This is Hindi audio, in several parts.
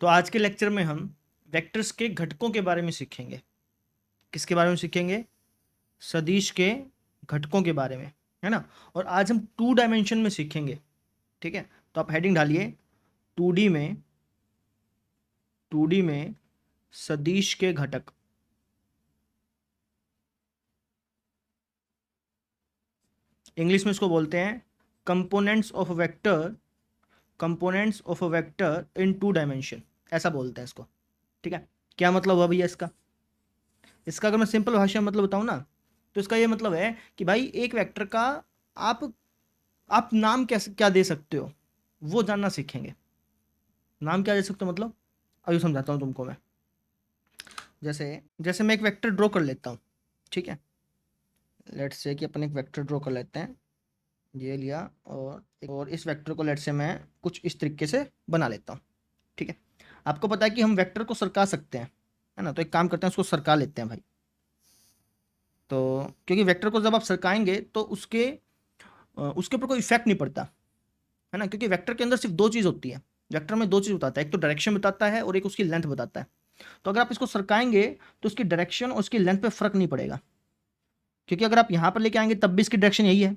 तो आज के लेक्चर में हम वेक्टर्स के घटकों के बारे में सीखेंगे। किसके बारे में सीखेंगे? सदिश के घटकों के बारे में, है ना। और आज हम 2 डायमेंशन में सीखेंगे, ठीक है। तो आप हेडिंग डालिए 2D में सदिश के घटक। इंग्लिश में इसको बोलते हैं components of a vector in 2 dimension, ऐसा बोलते हैं इसको, ठीक है। क्या मतलब हुआ भैया इसका? इसका अगर मैं सिंपल भाषा में मतलब बताऊं ना, तो इसका ये मतलब है कि भाई एक वेक्टर का आप आप नाम कैसे क्या दे सकते हो वो जानना सीखेंगे। नाम क्या दे सकते हो मतलब अभी समझाता हूँ तुमको मैं। जैसे जैसे मैं एक वेक्टर ड्रॉ कर लेता हूँ, ठीक है। लेट्स से कि अपन एक वेक्टर ड्रॉ कर लेते हैं, ये लिया, और इस वेक्टर को लेट्स से मैं कुछ इस तरीके से बना लेता हूँ, ठीक है। आपको पता है कि हम वेक्टर को सरका सकते हैं, है ना। तो एक काम करते हैं, उसको सरका लेते हैं भाई। तो क्योंकि वेक्टर को जब आप सरकाएंगे तो उसके ऊपर कोई इफेक्ट नहीं पड़ता, है ना। क्योंकि वेक्टर के अंदर सिर्फ 2 चीज़ होती है। वेक्टर में 2 चीज़ बताता है, एक तो डायरेक्शन बताता है और एक उसकी लेंथ बताता है। तो अगर आप इसको सरकाएंगे तो उसकी डायरेक्शन और उसकी लेंथ पे फर्क नहीं पड़ेगा, क्योंकि अगर आप यहाँ पर लेके आएंगे तब भी इसकी डायरेक्शन यही है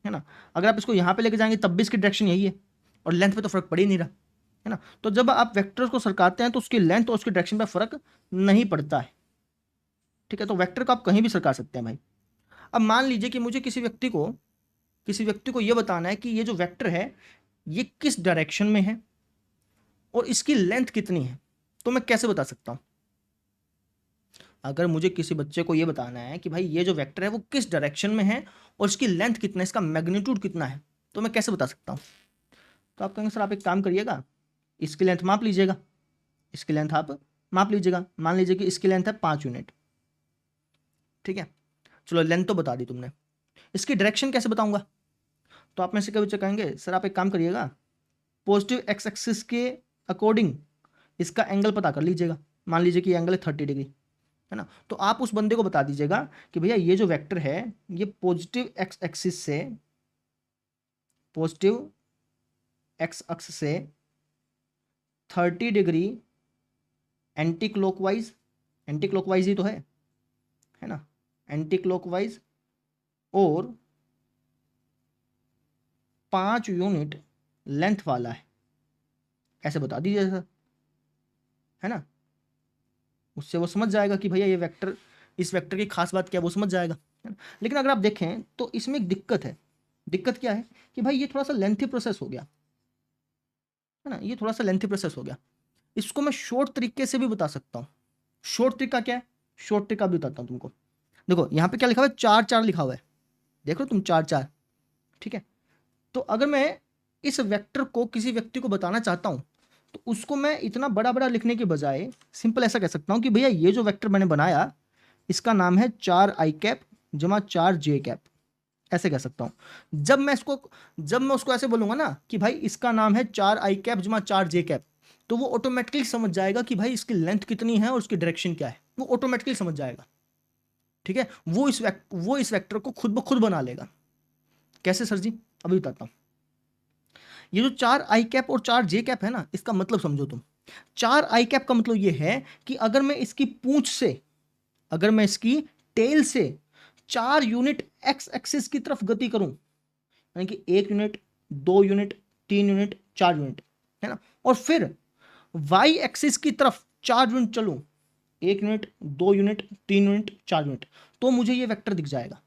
ना। अगर आप इसको यहाँ पे लेके जाएंगे तब भी इसकी डायरेक्शन यही है, और लेंथ पे तो फर्क पड़ ही नहीं रहा, है ना। तो जब आप वेक्टर्स को सरकाते हैं तो उसकी लेंथ और उसकी डायरेक्शन पे फर्क नहीं पड़ता है, ठीक है। तो वेक्टर को आप कहीं भी सरका सकते हैं भाई। अब मान लीजिए कि मुझे किसी व्यक्ति को यह बताना है कि ये जो वेक्टर है ये किस डायरेक्शन में है और इसकी लेंथ कितनी है। तो मैं कैसे बता सकता हूं? अगर मुझे किसी बच्चे को यह बताना है कि भाई ये जो वेक्टर है वो किस डायरेक्शन में है और इसकी लेंथ कितना है, इसका मैग्नीट्यूड कितना है, तो मैं कैसे बता सकता हूं? तो आप कहेंगे सर आप एक काम करिएगा, इसकी लेंथ माप लीजिएगा। इसकी लेंथ आप माप लीजिएगा। मान लीजिए कि इसकी लेंथ है 5 यूनिट, ठीक है। चलो लेंथ तो बता दी तुमने, इसकी डायरेक्शन कैसे बताऊंगा? तो आप में से कभी बच्चे कहेंगे सर आप एक काम करिएगा, पॉजिटिव एक्स एक्सिस के अकॉर्डिंग इसका एंगल पता कर लीजिएगा। मान लीजिए कि एंगल है 30 डिग्री, है ना। तो आप उस बंदे को बता दीजिएगा कि भैया ये जो वेक्टर है ये पॉजिटिव एक्स अक्स से 30 डिग्री एंटी क्लॉकवाइज ही तो है ना, एंटी क्लॉकवाइज, और 5 यूनिट लेंथ वाला है, ऐसे बता दीजिए सर, है ना। उससे वो समझ जाएगा कि भैया ये वेक्टर, इस वेक्टर की खास बात क्या है, वो समझ जाएगा, है ना? लेकिन अगर आप देखें तो इसमें एक दिक्कत है। दिक्कत क्या है कि भाई ये थोड़ा सा लेंथी प्रोसेस हो गया, है ना। ये थोड़ा सा लेंथी प्रोसेस हो गया। इसको मैं शॉर्ट तरीके से भी बता सकता हूँ। शॉर्ट तरीका क्या है? शॉर्ट तरीका भी बताता हूँ तुमको। देखो यहाँ पे क्या लिखा हुआ है, 4 4 लिखा हुआ है, देख लो तुम 4 4, ठीक है। तो अगर मैं इस वेक्टर को किसी व्यक्ति को बताना चाहता हूँ तो उसको मैं इतना बड़ा बड़ा लिखने के बजाय सिंपल ऐसा कह सकता हूँ कि भैया ये जो वेक्टर मैंने बनाया इसका नाम है 4i कैप जमा 4j कैप, ऐसे कह सकता हूँ। जब मैं उसको ऐसे बोलूंगा ना कि भाई इसका नाम है 4i कैप जमा 4j कैप, तो वो ऑटोमेटिकली समझ जाएगा कि भाई इसकी लेंथ कितनी है और उसकी डायरेक्शन क्या है, वो ऑटोमेटिकली समझ जाएगा, ठीक है। वो इस वेक्टर को खुद ब खुद बना लेगा। कैसे सर जी? अभी बताता हूँ। ये जो 4i कैप और 4j कैप है ना, इसका मतलब समझो तुम। 4i कैप का मतलब ये है कि अगर मैं इसकी पूंछ से, अगर मैं इसकी टेल से 4 यूनिट एक्स एक्सिस की तरफ गति करूं, यानी कि 1 यूनिट, 2 यूनिट, 3 यूनिट, 4 यूनिट, है ना, और फिर वाई एक्सिस की तरफ 4 यूनिट चलूं, 1 यूनिट, 2 यूनिट, 3 यूनिट, 4 यूनिट, तो मुझे ये वेक्टर दिख जाएगा,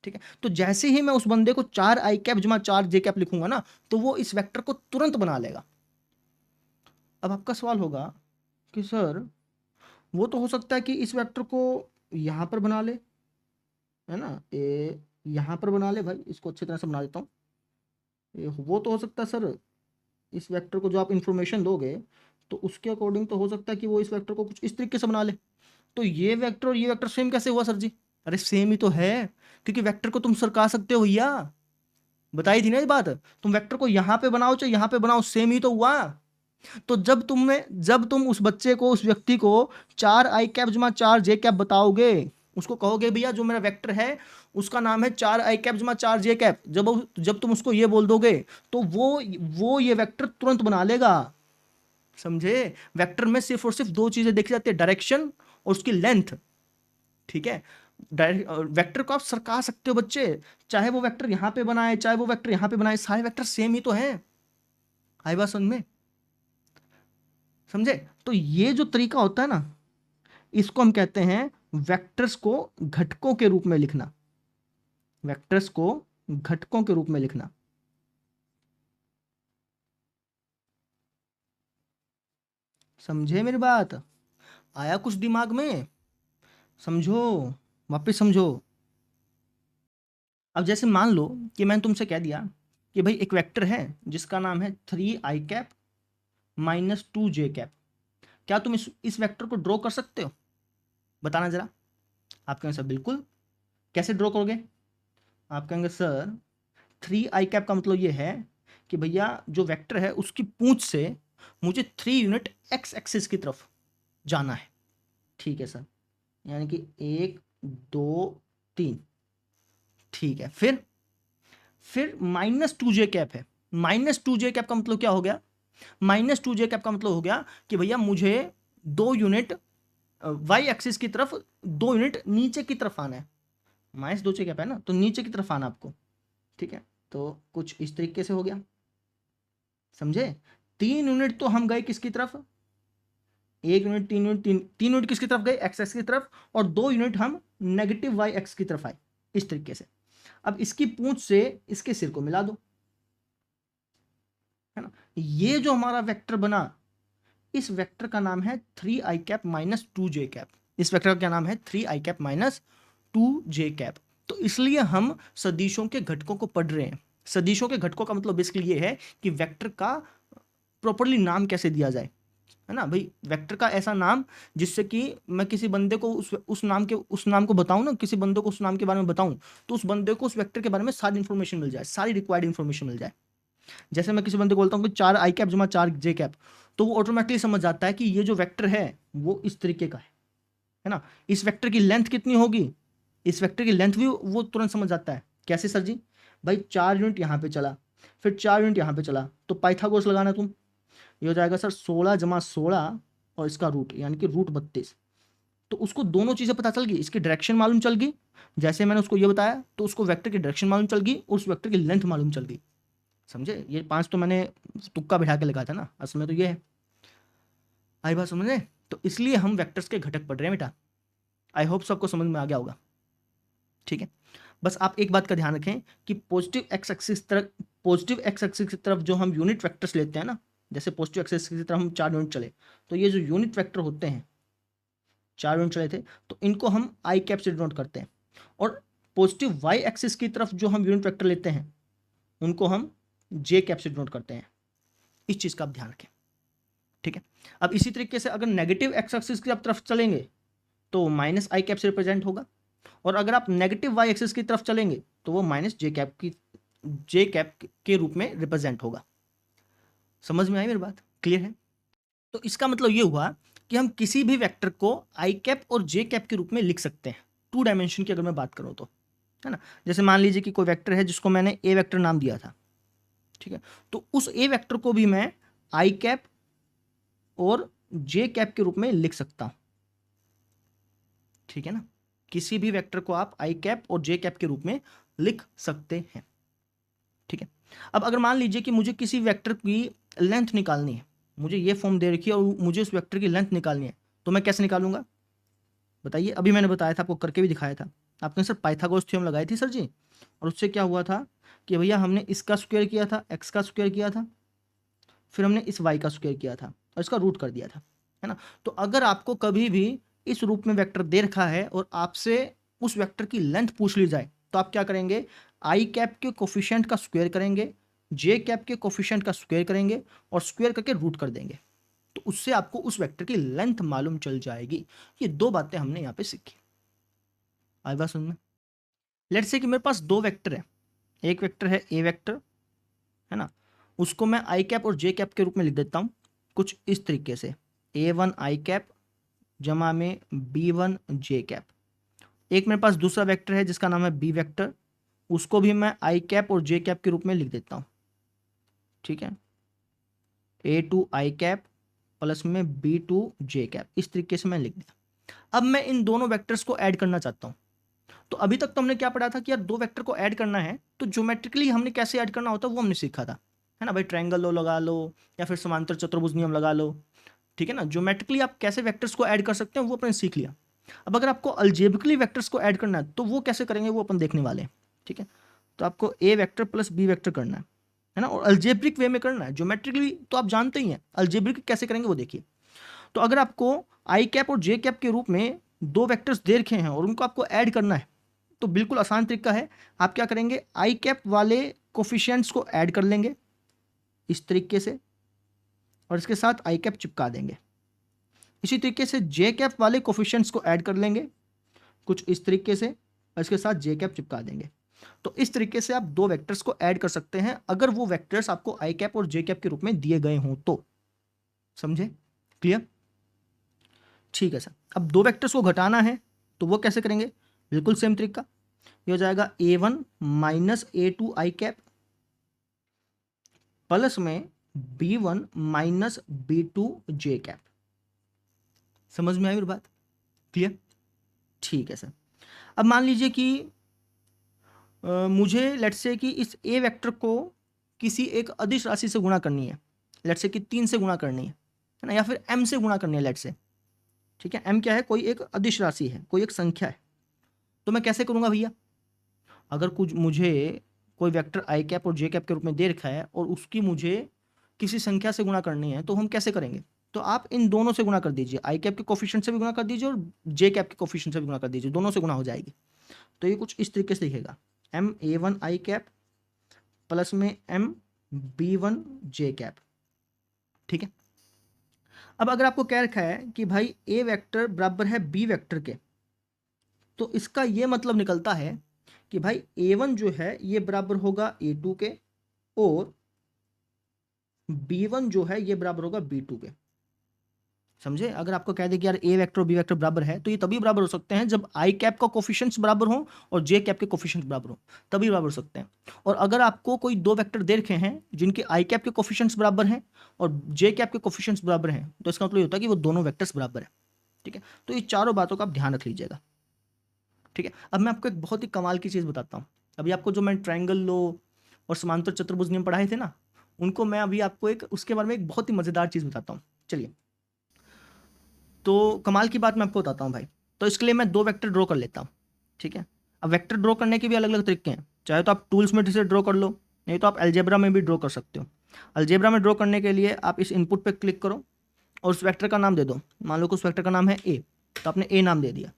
ठीक है। तो जैसे ही मैं उस बंदे को 4i कैप जमा 4j कैप लिखूंगा ना, तो वो इस वेक्टर को तुरंत बना लेगा। अब आपका सवाल होगा कि सर वो तो हो सकता है कि इस वेक्टर को यहां पर बना ले, है ना, ये यहाँ पर बना ले भाई, इसको अच्छी तरह से बना देता हूँ। वो तो हो सकता है सर, इस वेक्टर को जो आप इंफॉर्मेशन दोगे तो उसके अकॉर्डिंग तो हो सकता है कि वो इस वेक्टर को कुछ इस तरीके से बना ले। तो ये वेक्टर और ये वेक्टर सेम कैसे हुआ सर जी? अरे सेम ही तो है, क्योंकि वेक्टर को तुम सरका सकते हो भैया, बताई थी ना ये बात। तुम वेक्टर को यहाँ पे बनाओ चाहे यहाँ पे बनाओ, सेम ही तो हुआ। तो जब तुम उस बच्चे को, उस व्यक्ति को 4i कैप जमा 4j कैप बताओगे, उसको कहोगे भैया जो मेरा वेक्टर है उसका नाम है 4i कैप जमा 4j कैप, जब तुम उसको ये बोल दोगे तो वो ये वेक्टर तुरंत बना लेगा। समझे? वेक्टर में सिर्फ और सिर्फ दो चीजें देखी जाती है, डायरेक्शन और उसकी लेंथ। ठीक है, वेक्टर को आप सरका सकते हो बच्चे, चाहे वो वेक्टर यहां पे बनाए चाहे वो वेक्टर यहां पे बनाए, सारे वेक्टर सेम ही तो है। आई बात समझ में? समझे? तो ये जो तरीका होता है ना, इसको हम कहते हैं वेक्टर्स को घटकों के रूप में लिखना। वेक्टर्स को घटकों के रूप में लिखना। समझे मेरी बात? आया कुछ दिमाग में? समझो, वापस समझो। अब जैसे मान लो कि मैंने तुमसे कह दिया कि भाई एक वेक्टर है जिसका नाम है 3i cap minus 2j cap. क्या तुम इस वेक्टर को ड्रॉ कर सकते हो? बताना जरा। आप कहेंगे सर बिल्कुल। कैसे ड्रॉ करोगे? आप कहेंगे सर 3i कैप का मतलब ये है कि भैया जो वेक्टर है उसकी पूंछ से मुझे 3 यूनिट एक्स एक्सिस की तरफ जाना है। ठीक है सर, यानी कि 1 2 3। ठीक है, फिर -2j कैप है। -2j कैप का मतलब क्या हो गया? -2j कैप का मतलब हो गया कि भैया मुझे 2 यूनिट वाई एक्सिस की तरफ, 2 यूनिट नीचे की तरफ आना है। -2j कैप है ना, तो नीचे की तरफ आना आपको। ठीक है, तो कुछ इस तरीके से हो गया। समझे? 3 यूनिट तो हम गए किसकी तरफ? 1 यूनिट, 3 यूनिट, 3 यूनिट किसकी तरफ गए? एक्स एक्स की तरफ। और 2 यूनिट हम नेगेटिव वाई एक्स की तरफ आए, इस तरीके से। अब इसकी पूंछ से इसके सिर को मिला दो, है ना? ये जो हमारा वेक्टर बना, इस वेक्टर का नाम है 3i cap minus 2j cap. इस वेक्टर का क्या नाम है? 3i cap minus 2j cap. तो इसलिए हम सदिशों के घटकों को पढ़ रहे हैं। सदिशों के घटकों का मतलब बेसिकली ये है कि वेक्टर का प्रॉपरली नाम कैसे दिया जाए, है ना भाई? वेक्टर का ऐसा नाम जिससे कि मैं किसी बंदे को उस नाम को बताऊं ना, किसी बंदे को उस नाम के बारे में बताऊं, तो उस बंदे को उस वेक्टर के बारे में सारी इंफॉर्मेशन मिल जाए, सारी रिक्वायर्ड इंफॉर्मेशन मिल जाए। जैसे मैं किसी बंदे को बोलता हूँ कि 4i कैप जमा 4j कैप, तो वो ऑटोमेटिकली समझ जाता है कि ये जो वेक्टर है वो इस तरीके का है ना? इस वेक्टर की लेंथ कितनी होगी, इस वेक्टर की लेंथ भी वो तुरंत समझ जाता है। कैसे सर जी? भाई 4 यूनिट यहाँ पे चला, फिर 4 यूनिट यहाँ पे चला, तो पाइथागोरस लगाना तुम। ये हो जाएगा सर 16 जमा 16 और इसका रूट, यानी कि √32। तो उसको दोनों चीज़ें पता चल गई, इसकी डायरेक्शन मालूम चल गई, जैसे मैंने उसको ये बताया, तो उसको वेक्टर की डायरेक्शन मालूम चल गई और उस वेक्टर की लेंथ मालूम चल गई। समझे? ये 5 तो मैंने तुक्का बिठा के लगाया था ना, असल में तो ये है। आई बात समझे? तो इसलिए हम वेक्टर्स के घटक पढ़ रहे हैं बेटा। आई होप सबको समझ में आ गया होगा। ठीक है, बस आप एक बात का ध्यान रखें कि पॉजिटिव एक्स एक्सिस की तरफ जो हम यूनिट वेक्टर्स लेते हैं ना, जैसे पॉजिटिव एक्स एक्सिस की तरफ हम 4 यूनिट चले, तो ये जो यूनिट वेक्टर होते हैं, 4 यूनिट चले थे, तो इनको हम i कैप से डिनोट करते हैं। और पॉजिटिव वाई एक्सिस की तरफ जो हम यूनिट वेक्टर लेते हैं उनको हम j कैप से डिनोट करते हैं। इस चीज़ का आप ध्यान रखें। ठीक है, अब इसी तरीके से अगर नेगेटिव एक्स एक्सिस की तरफ चलेंगे तो -i कैप से रिप्रेजेंट होगा, और अगर आप नेगेटिव वाई एक्सिस की तरफ चलेंगे तो वो -j कैप के रूप में रिप्रेजेंट होगा। समझ में आई मेरी बात? क्लियर है? तो इसका मतलब ये हुआ कि हम किसी भी वेक्टर को i कैप और j कैप के रूप में लिख सकते हैं, 2 डायमेंशन की अगर मैं बात करूं तो, है ना? जैसे मान लीजिए कि कोई वेक्टर है जिसको मैंने ए वेक्टर नाम दिया था। ठीक है, तो उस ए वेक्टर को भी मैं i कैप और j कैप के रूप में लिख सकता हूं। ठीक है ना? किसी भी वेक्टर को आप i कैप और j कैप के रूप में लिख सकते हैं। ठीक है, अब अगर मान लीजिए कि मुझे किसी वेक्टर की लेंथ निकालनी है, मुझे ये फॉर्म दे रखी है और मुझे उस वेक्टर की लेंथ निकालनी है, तो मैं कैसे निकालूंगा? बताइए। अभी मैंने बताया था आपको, करके भी दिखाया था। आपने सर पाइथागोरस थ्योरम लगाई थी सर जी, और उससे क्या हुआ था कि भैया हमने इसका स्क्वायर किया था, एक्स का स्क्वायर किया था, फिर हमने इस वाई का स्क्वायर किया था और इसका रूट कर दिया था, है ना? तो अगर आपको कभी भी इस रूप में वेक्टर दे रखा है और आपसे उस वेक्टर की लेंथ पूछ ली जाए, तो आप क्या करेंगे? i कैप के कोफिशिएंट का स्क्वायर करेंगे, j कैप के कोफिशिएंट का स्क्वायर करेंगे और स्क्वायर करके रूट कर देंगे, तो उससे आपको उस वेक्टर की लेंथ मालूम चल जाएगी। ये 2 बातें हमने यहाँ पे सीखी। आई बात समझ में? लेट्स से कि मेरे पास 2 वेक्टर है, एक वेक्टर है ए वेक्टर, है ना? उसको मैं i कैप और j कैप के रूप में लिख देता हूँ कुछ इस तरीके से, a1 i कैप जमा में b1 j कैप। एक मेरे पास दूसरा वेक्टर है जिसका नाम है बी वेक्टर, उसको भी मैं i कैप और j कैप के रूप में लिख देता हूँ। ठीक है, a2 i कैप प्लस में B2J कैप, इस तरीके से मैं लिख दिया। अब मैं इन दोनों वेक्टर्स को ऐड करना चाहता हूँ। तो अभी तक तो हमने क्या पढ़ा था कि यार दो वेक्टर को ऐड करना है तो ज्योमेट्रिकली हमने कैसे ऐड करना होता है वो हमने सीखा था, है ना भाई। ट्रायंगल लो लगा लो या फिर समांतर चतुर्भुज नियम लगा लो, ठीक है ना। ज्योमेट्रिकली आप कैसे वेक्टर्स को ऐड कर सकते हैं वो अपन सीख लिया। अब अगर आपको अलजेब्रिकली वेक्टर्स को ऐड करना है तो वो कैसे करेंगे वो अपन देखने वाले हैं, ठीक है। तो आपको ए वेक्टर प्लस बी वेक्टर करना है ना, और अलजेब्रिक वे में करना है। ज्योमेट्रिकली तो आप जानते ही हैं, अलजेब्रिक कैसे करेंगे वो देखिए। तो अगर आपको आई कैप और जे कैप के रूप में दो वेक्टर्स दे रखे हैं और उनको आपको ऐड करना है तो बिल्कुल आसान तरीका है। आप क्या करेंगे, आई कैप वाले कोफिशिएंट्स को ऐड कर लेंगे इस तरीके से और इसके साथ आई कैप चिपका देंगे। इसी तरीके से जे कैप वाले कोफिशिएंट्स को ऐड कर लेंगे कुछ इस तरीके से और इसके साथ जे कैप चिपका देंगे। तो इस तरीके से आप दो वेक्टर्स को ऐड कर सकते हैं अगर वो वेक्टर्स आपको आई कैप और जे कैप के रूप में दिए गए हों तो। समझे? क्लियर? ठीक है सर। अब दो वेक्टर्स को घटाना है तो वो कैसे करेंगे, बिल्कुल सेम तरीका। ये हो जाएगा A1 माइनस A2 आई कैप प्लस में B1 माइनस B2 जे कैप। समझ में आई मेरी बात? क्लियर? ठीक है सर। अब मान लीजिए कि मुझे लेट्स से कि इस ए वेक्टर को किसी एक अदिश राशि से गुणा करनी है, लेट्स से कि 3 से गुणा करनी है ना, या फिर m से गुणा करनी है लेट्स से, ठीक है। m क्या है, कोई एक अदिश राशि है, कोई एक संख्या है। तो मैं कैसे करूंगा भैया, अगर कुछ मुझे कोई वेक्टर आई कैप और जे कैप के रूप में दे रखा है और उसकी मुझे किसी संख्या से गुणा करनी है तो हम कैसे करेंगे, तो आप इन दोनों से गुणा कर दीजिए, आई कैप के कोफिशिएंट से भी गुणा कर दीजिए और जे कैप के कोफिशिएंट से भी गुणा कर दीजिए, दोनों से गुणा हो जाएगी। तो ये कुछ इस तरीके से दिखेगा, MA1 आई कैप प्लस में MB1 जे कैप, ठीक है। अब अगर आपको कह रखा है कि भाई ए वेक्टर बराबर है बी वेक्टर के, तो इसका ये मतलब निकलता है कि भाई A1 जो है ये बराबर होगा A2 के और B1 जो है ये बराबर होगा B2 के। समझे? अगर आपको कह दे कि यार ए वेक्टर और बी वेक्टर बराबर है तो ये तभी बराबर हो सकते हैं जब आई कैप का कोफिशिएंट्स बराबर हो और जे कैप के कोफिशिएंट्स बराबर हो, तभी बराबर हो सकते हैं। और अगर आपको कोई दो वेक्टर दे रखे हैं जिनके आई कैप के कोफिशिएंट्स बराबर हैं और जे कैप के कोफिशिएंट्स बराबर हैं तो इसका मतलब ये होता है कि वो दोनों वेक्टर्स बराबर है, ठीक है। तो ये चारों बातों का आप ध्यान रख लीजिएगा, ठीक है। अब मैं आपको एक बहुत ही कमाल की चीज़ बताता हूँ। अभी आपको जो मैं ट्रायंगल लो और समांतर चतुर्भुज नियम पढ़ाए थे ना, उनको मैं अभी आपको एक उसके बारे में एक बहुत ही मज़ेदार चीज़ बताता हूँ। चलिए, तो कमाल की बात मैं आपको बताता हूँ भाई। तो इसके लिए मैं दो वेक्टर ड्रॉ कर लेता हूँ, ठीक है। अब वेक्टर ड्रॉ करने के भी अलग अलग तरीके हैं, चाहे तो आप टूल्स में से ड्रॉ कर लो, नहीं तो आप अलजेब्रा में भी ड्रॉ कर सकते हो। अलजेब्रा में ड्रॉ करने के लिए आप इस इनपुट पे क्लिक करो और उस वेक्टर का नाम दे दो। मान लो कि उस वेक्टर का नाम है ए, तो आपने ए नाम दे दिया,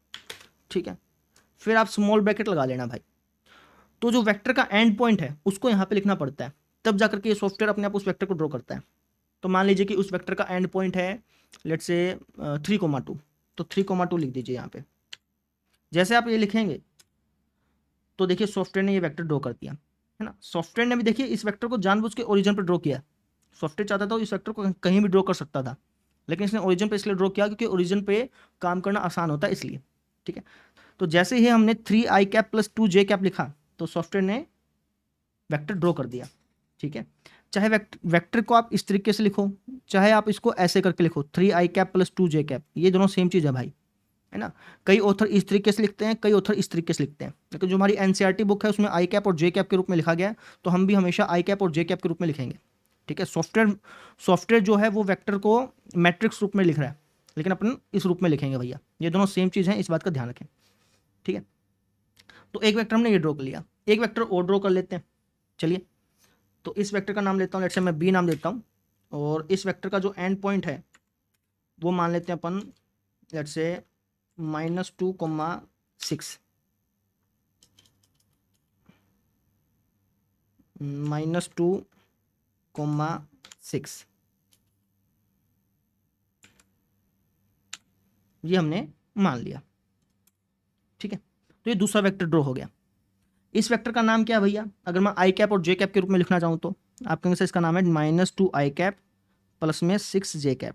ठीक है। फिर आप स्मॉल ब्रैकेट लगा लेना भाई। तो जो वेक्टर का एंड पॉइंट है उसको यहाँ पे लिखना पड़ता है, तब जाकर के ये सॉफ्टवेयर अपने आप उस वेक्टर को ड्रॉ करता है। तो मान लीजिए कि उस वेक्टर का एंड पॉइंट है लेट्स से 3,2, तो 3,2 लिख दीजिए यहाँ पे। जैसे आप ये लिखेंगे तो देखिए सॉफ्टवेयर ने ये वेक्टर ड्रॉ कर दिया, है ना। सॉफ्टवेयर ने भी देखिए इस वेक्टर को जानबूझ के ओरिजिन पर ड्रॉ किया। सॉफ्टवेयर चाहता था इस वेक्टर को कहीं भी ड्रॉ कर सकता था, लेकिन इसने ओरिजिन पे इसलिए ड्रॉ किया क्योंकि ओरिजिन पे काम करना आसान होता है इसलिए, ठीक है। तो जैसे ही हमने 3 आई कैप प्लस 2 जे कैप लिखा तो सॉफ्टवेयर ने वेक्टर ड्रॉ कर दिया, ठीक है। चाहे वेक्टर को आप इस तरीके से लिखो, चाहे आप इसको ऐसे करके लिखो 3 आई कैप प्लस 2 जे कैप, ये दोनों सेम चीज़ है भाई, है ना। कई ऑथर इस तरीके से लिखते हैं, कई ऑथर इस तरीके से लिखते हैं, लेकिन जो हमारी एनसीईआरटी बुक है उसमें आई कैप और जे कैप के रूप में लिखा गया है, तो हम भी हमेशा आई कैप और जे कैप के रूप में लिखेंगे, ठीक है। सॉफ्टवेयर जो है वो वेक्टर को मैट्रिक्स रूप में लिख रहा है, लेकिन अपन इस रूप में लिखेंगे भैया। ये दोनों सेम चीज़ है, इस बात का ध्यान रखें, ठीक है। तो एक वेक्टर हमने ये ड्रॉ कर लिया, एक वेक्टर और ड्रॉ कर लेते हैं। चलिए, तो इस वेक्टर का नाम लेता हूँ, लेट्स से मैं बी नाम देता हूँ, और इस वेक्टर का जो एंड पॉइंट है वो मान लेते हैं अपन लेट्स से -2,6, -2,6 ये हमने मान लिया, ठीक है। तो ये दूसरा वेक्टर ड्रॉ हो गया। इस वेक्टर का नाम क्या है भैया, अगर मैं आई कैप और जे कैप के रूप में लिखना चाहूँ तो आप कहेंगे सर इसका नाम है -2 आई कैप प्लस में 6 जे कैप,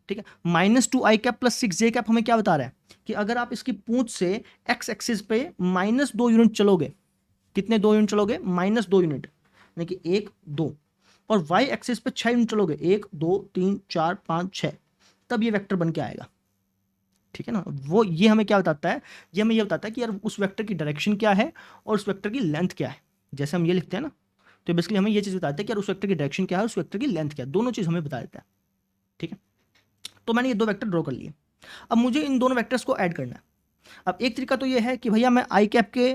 ठीक है। -2 आई कैप प्लस 6 जे कैप हमें क्या बता रहा है कि अगर आप इसकी पूंछ से एक्स एक्सिस पे -2 यूनिट चलोगे, कितने 2 यूनिट चलोगे, -2 यूनिट, यानी कि 1 2, और वाई एक्सिस पे 6 यूनिट चलोगे, 1 2 3 4 5 6, तब ये वेक्टर बन के आएगा। ठीक है ना। वो ये हमें क्या बताता है, ये हमें ये बताता है कि यार उस वेक्टर की डायरेक्शन क्या है और उस वेक्टर की लेंथ क्या है। जैसे हम ये लिखते हैं ना, तो बेसिकली हमें ये चीज़ बताते हैं कि यार उस वेक्टर की डायरेक्शन क्या है, उस वेक्टर की लेंथ क्या है, दोनों चीज़ हमें बता देता है। ठीक है, तो मैंने ये दो वेक्टर ड्रॉ कर लिए। अब मुझे इन दोनों वेक्टर्स को ऐड करना है। अब एक तरीका तो ये है कि भैया मैं आई कैप के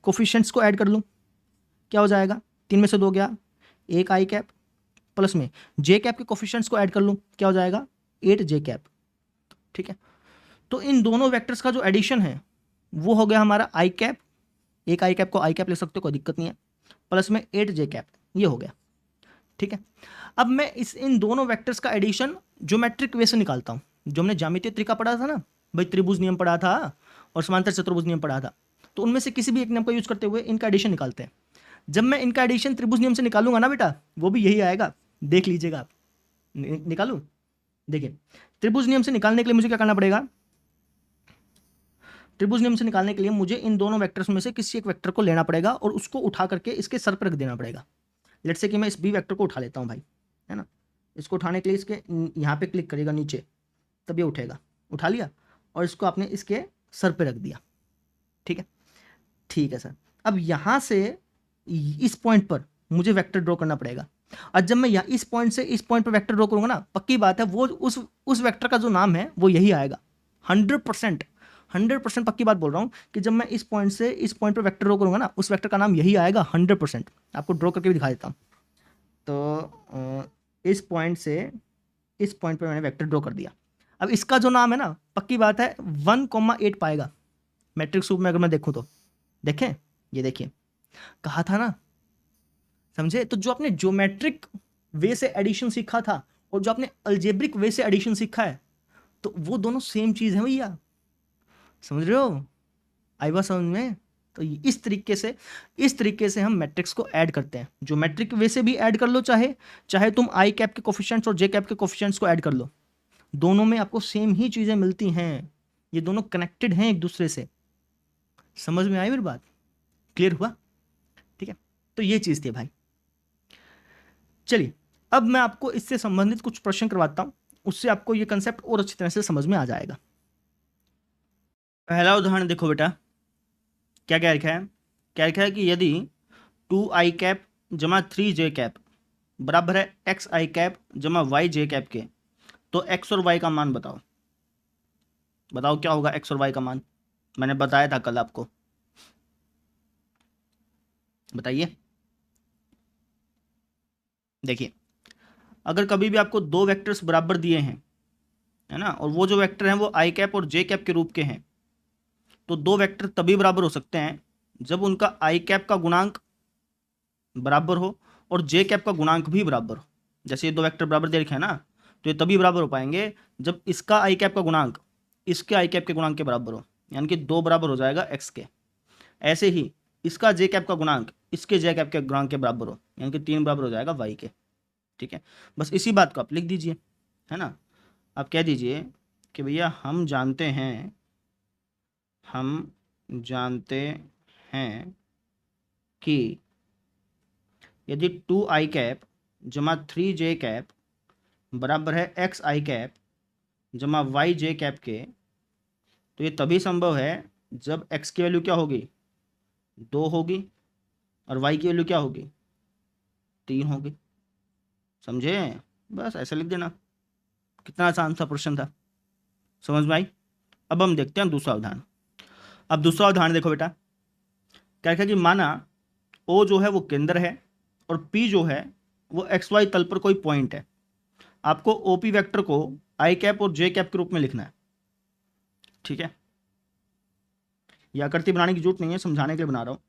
कोफिशिएंट्स को ऐड कर लूँ। क्या हो जाएगा, 3 में से 2 गया, 1 आई कैप, प्लस में जे कैप के कोफिशिएंट्स को ऐड कर लूँ, क्या हो जाएगा, 8 जे कैप। ठीक है, तो इन दोनों वेक्टर्स का जो एडिशन है वो हो गया हमारा आई कैप, एक आई कैप को आई कैप ले सकते हो, कोई दिक्कत नहीं है, प्लस में 8 जे कैप, ये हो गया। ठीक है, अब मैं इन दोनों वेक्टर्स का एडिशन ज्योमेट्रिक वे से निकालता हूँ। जो हमने ज्यामितीय तरीका पढ़ा था ना भाई, त्रिभुज नियम पढ़ा था और समांतर चतुर्भुज नियम पढ़ा था, तो उनमें से किसी भी एक नियम का यूज करते हुए इनका एडिशन निकालते हैं। जब मैं इनका एडिशन त्रिभुज नियम से निकालूंगा ना बेटा, वो भी यही आएगा, देख लीजिएगा आप। निकालूं, देखिए त्रिभुज नियम से निकालने के लिए मुझे क्या करना पड़ेगा, त्रिभुज नियम से निकालने के लिए मुझे इन दोनों वेक्टर्स में से किसी एक वेक्टर को लेना पड़ेगा और उसको उठा करके इसके सर पर रख देना पड़ेगा। लेट से कि मैं इस बी वेक्टर को उठा लेता हूँ भाई, है ना। इसको उठाने के लिए इसके यहाँ पे क्लिक करेगा नीचे, तब ये उठेगा, उठा लिया और इसको आपने इसके सर पे रख दिया। ठीक है, ठीक है सर। अब यहाँ से इस पॉइंट पर मुझे वेक्टर ड्रॉ करना पड़ेगा, और जब मैं यहाँ इस पॉइंट से इस पॉइंट पर वेक्टर ड्रॉ करूँगा ना, पक्की बात है वो उस वेक्टर का जो नाम है वो यही आएगा। 100% पक्की बात बोल रहा हूँ कि जब मैं इस पॉइंट से इस पॉइंट पर वेक्टर ड्रॉ करूँगा ना, उस वेक्टर का नाम यही आएगा 100%। आपको ड्रॉ करके भी दिखा देता हूँ। तो इस पॉइंट से इस पॉइंट पर मैंने वेक्टर ड्रॉ कर दिया। अब इसका जो नाम है ना, पक्की बात है 1,8 पाएगा मैट्रिक्स रूप में। अगर मैं देखूँ तो देखें, ये देखिए, कहा था ना, समझे। तो जो आपने ज्योमेट्रिक वे से एडिशन सीखा था और जो आपने अलजेब्रिक वे से एडिशन सीखा है, तो वो दोनों सेम चीज़ है भैया, समझ रहे हो, आई बात समझ में। तो इस तरीके से हम मैट्रिक्स को ऐड करते हैं। ज्योमेट्रिक वे से भी ऐड कर लो, चाहे तुम आई कैप के कोफिशिएंट्स और जे कैप के कोफिशिएंट्स को ऐड कर लो, दोनों में आपको सेम ही चीज़ें मिलती हैं। ये दोनों कनेक्टेड हैं एक दूसरे से। समझ में आई मेरी बात, क्लियर हुआ। ठीक है, तो ये चीज़ थी भाई। चलिए, अब मैं आपको इससे संबंधित कुछ प्रश्न करवाता हूं, उससे आपको ये कंसेप्ट और अच्छी तरह से समझ में आ जाएगा। पहला उदाहरण देखो बेटा, क्या क्या लिखा है। क्या लिखा है कि यदि 2 आई कैप जमा 3 जे कैप बराबर है x आई कैप जमा y जे कैप के, तो x और y का मान बताओ। बताओ क्या होगा x और y का मान, मैंने बताया था कल आपको, बताइए। देखिए, अगर कभी भी आपको दो वेक्टर्स बराबर दिए हैं, है ना, और वो जो वेक्टर हैं वो आई कैप और जे कैप के रूप के हैं, तो दो वेक्टर तभी बराबर हो सकते हैं जब उनका आई कैप का गुणांक बराबर हो और जे कैप का गुणांक भी बराबर हो। जैसे ये दो वेक्टर बराबर दे रखे हैं ना, तो ये तभी बराबर हो पाएंगे जब इसका आई कैप का गुणांक इसके आई कैप के गुणांक के बराबर हो, यानी कि 2 बराबर हो जाएगा x के। ऐसे ही इसका जे कैप का गुणांक इसके जे कैप के गुणांक के बराबर हो, यानी कि 3 बराबर हो जाएगा y के। ठीक है, बस इसी बात को आप लिख दीजिए, है ना। आप कह दीजिए कि भैया हम जानते हैं कि यदि 2 आई कैप जमा 3 जे कैप बराबर है x आई कैप जमा y जे कैप के, तो ये तभी संभव है जब x की वैल्यू क्या होगी, 2 होगी, और y की वैल्यू क्या होगी, 3 होगी। समझे, बस ऐसे लिख देना। कितना आसान सा प्रश्न था, समझ में आई। अब हम देखते हैं दूसरा उदाहरण। अब दूसरा उदाहरण देखो बेटा, क्या लिखा कि माना O जो है वो केंद्र है और P जो है वो XY तल पर कोई पॉइंट है। आपको OP वेक्टर को आई कैप और जे कैप के रूप में लिखना है। ठीक है, यह आकृति बनाने की जरूरत नहीं है, समझाने के लिए बना रहा हूँ।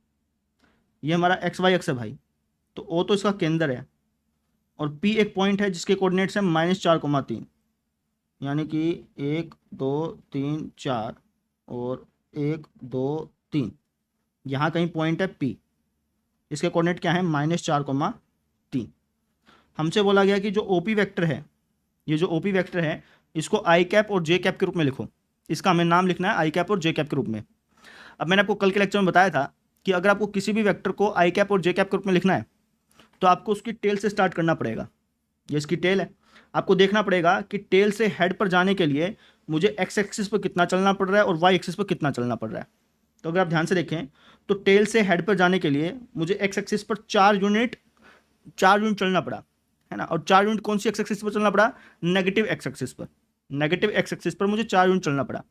ये हमारा XY अक्ष है भाई, तो O तो इसका केंद्र है और P एक पॉइंट है जिसके कोऑर्डिनेट्स हैं -4,3, यानी कि 1 2 3 4 और 1 2 3, यहाँ कहीं पॉइंट है P, इसके कोऑर्डिनेट क्या है -4,3। हमसे बोला गया कि जो OP वेक्टर है, ये जो OP वेक्टर है इसको आई कैप और जे कैप के रूप में लिखो। इसका हमें नाम लिखना है आई कैप और जे कैप के रूप में। अब मैंने आपको कल के लेक्चर में बताया था कि अगर आपको किसी भी वेक्टर को आई कैप और जे कैप के रूप में लिखना है तो आपको उसकी टेल से स्टार्ट करना पड़ेगा। ये इसकी टेल है, आपको देखना पड़ेगा कि टेल से हेड पर जाने के लिए मुझे एक्स एक्सिस पर कितना चलना पड़ रहा है और वाई एक्सिस पर कितना चलना पड़ रहा है। तो अगर आप ध्यान से देखें तो टेल से हेड पर जाने के लिए मुझे एक्स एक्सिस पर 4 यूनिट चलना पड़ा, है ना। और 4 यूनिट कौन सी एक्स एक्सिस पर चलना पड़ा? नेगेटिव एक्स एक्सिस पर। नेगेटिव एक्स एक्सिस पर मुझे 4 यूनिट चलना पड़ा।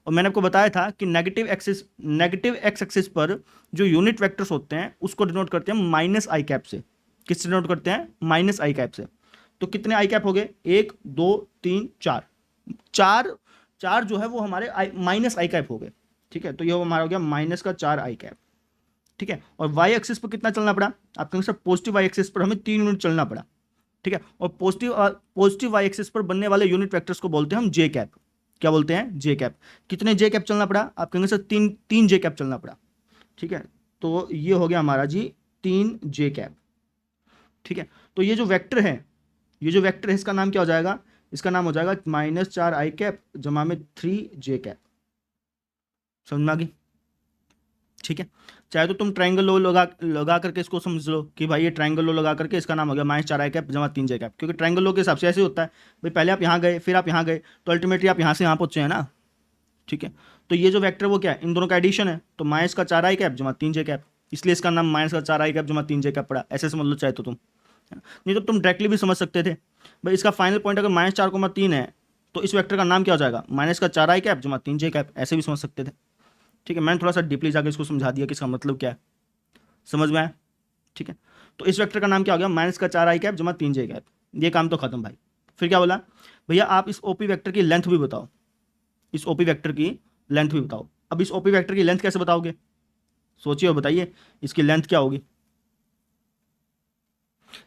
और मैंने आपको बताया था कि नेगेटिव एक्स एक्सिस पर जो यूनिट वेक्टर्स होते हैं उसको डिनोट करते हैं माइनस आई कैप से। किससे डिनोट करते हैं? माइनस आई कैप से। तो कितने आई कैप हो गए? 1 2 3 4, चार जो है वो हमारे माइनस आई कैप हो गए। ठीक है, तो ये हमारा हो गया माइनस का 4 आई कैप। ठीक है, और वाई एक्सिस पर कितना चलना पड़ा? आप कहेंगे सर पॉजिटिव वाई एक्सिस पर हमें 3 यूनिट चलना पड़ा। ठीक है, और पॉजिटिव वाई एक्सिस पर बनने वाले यूनिट वेक्टर्स को बोलते हैं हम जे कैप। क्या बोलते हैं? जे कैप। कितने जे कैप चलना पड़ा? आप कहेंगे सर तीन जे कैप चलना पड़ा। ठीक है, तो ये हो गया हमारा जी 3 जे कैप। ठीक है, तो ये जो वेक्टर है इसका नाम क्या हो जाएगा? इसका नाम हो जाएगा -4 आई कैप जमा में 3 जे कैप। समझ में आ गई? ठीक है, चाहे तो तुम ट्राइंगल लो लगा करके इसको समझ लो कि भाई ये ट्राइंगल लो लगा करके इसका नाम हो गया -4 आई कैप जमा 3 जे कैप, क्योंकि ट्राइंगल लो के हिसाब से ऐसे होता है भाई, पहले आप यहाँ गए फिर आप यहाँ गए तो अल्टीमेटली आप यहाँ से यहाँ पहुँचे हैं ना। ठीक है, तो ये जो वेक्टर वो क्या है? इन दोनों का एडिशन है, तो -4 आई कैप जमा 3 जे कैप, इसलिए इसका नाम -4 आई कैप जमा 3 जे कैप पड़ा। ऐसे समझ लो चाहे तो तुम, नहीं तो तुम डायरेक्टली भी समझ सकते थे भाई इसका फाइनल पॉइंट अगर -4,3 है तो इस वेक्टर का नाम क्या हो जाएगा? -4 आई कैप जमा 3 जे कैप, ऐसे भी समझ सकते थे। ठीक है, मैंने थोड़ा सा डीपली जाकर इसको समझा दिया कि इसका मतलब क्या है, समझ में आया? ठीक है, तो इस वेक्टर का नाम क्या हो गया? -4 आई कैप जमा 3 जे कैप। ये काम तो खत्म भाई। फिर क्या बोला? भैया आप इस ओपी वेक्टर की लेंथ भी बताओ, इस ओपी वेक्टर की लेंथ भी बताओ। अब इस ओपी वेक्टर की लेंथ कैसे बताओगे? सोचिए और बताइए इसकी लेंथ क्या होगी?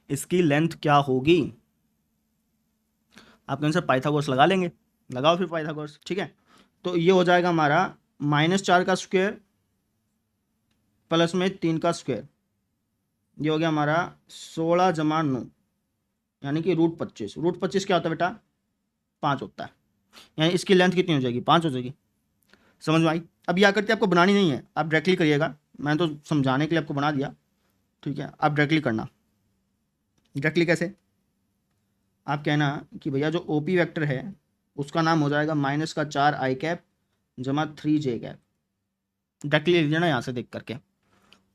इसकी लेंथ क्या होगी? आप कहें सर पाइथागोरस लगा लेंगे, लगाओ फिर पाइथागोरस। ठीक है, तो ये हो जाएगा हमारा -4 का स्क्वायर प्लस में 3 का स्क्वायर, ये हो गया हमारा 16 जमा 9, यानी कि √25। √25 क्या होता है बेटा? 5 होता है, यानी इसकी लेंथ कितनी हो जाएगी? 5 हो जाएगी। समझ में आई? अब यह आकृति आपको बनानी नहीं है, आप डायरेक्टली करिएगा, मैं तो समझाने के लिए आपको बना दिया। ठीक है, आप डायरेक्टली करना। डायरेक्टली कैसे? आप कहना कि भैया जो ओपी वेक्टर है उसका नाम हो जाएगा -4 आई कैप जमा 3 जे कैप। डायरेक्टली लिख देना यहाँ से देख करके।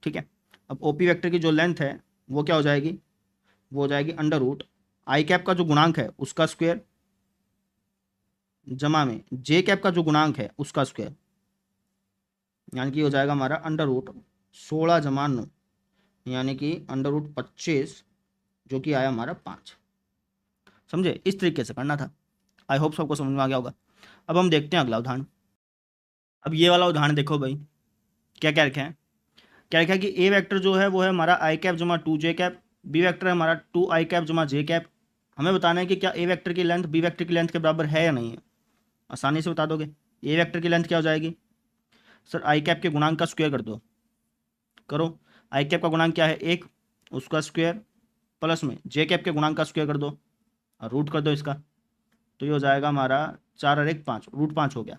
ठीक है, अब ओपी वेक्टर की जो लेंथ है वो क्या हो जाएगी? वो हो जाएगी √ आई कैप का जो गुणांक है उसका स्क्वायर जमा में जे कैप का जो गुणांक है उसका स्क्वायर, यानी कि हो जाएगा हमारा √16 जमा 9, यानी कि √25, जो कि आया हमारा 5। समझे? इस तरीके से करना था। आई होप सबको समझ में आ गया होगा। अब हम देखते हैं अगला उदाहरण। अब ये वाला उदाहरण देखो भाई, क्या क्या रखा है? क्या लिखा है कि ए वेक्टर जो है वो है हमारा आई कैप जमा 2 जे कैप, बी वेक्टर है हमारा 2 आई कैप जमा जे कैप। हमें बताना है कि क्या ए वेक्टर की लेंथ बी वेक्टर की लेंथ के बराबर है या नहीं है। आसानी से बता दोगे। ए वेक्टर की लेंथ क्या हो जाएगी? सर आई कैप के गुणांक का स्क्वायर कर दो। करो, आई कैप का गुणांक क्या है? 1, उसका स्क्वायर प्लस में जे कैप के गुणांक का स्क्वायर कर दो और रूट कर दो इसका, तो ये हो जाएगा हमारा 4 और 1 5, √5 हो गया।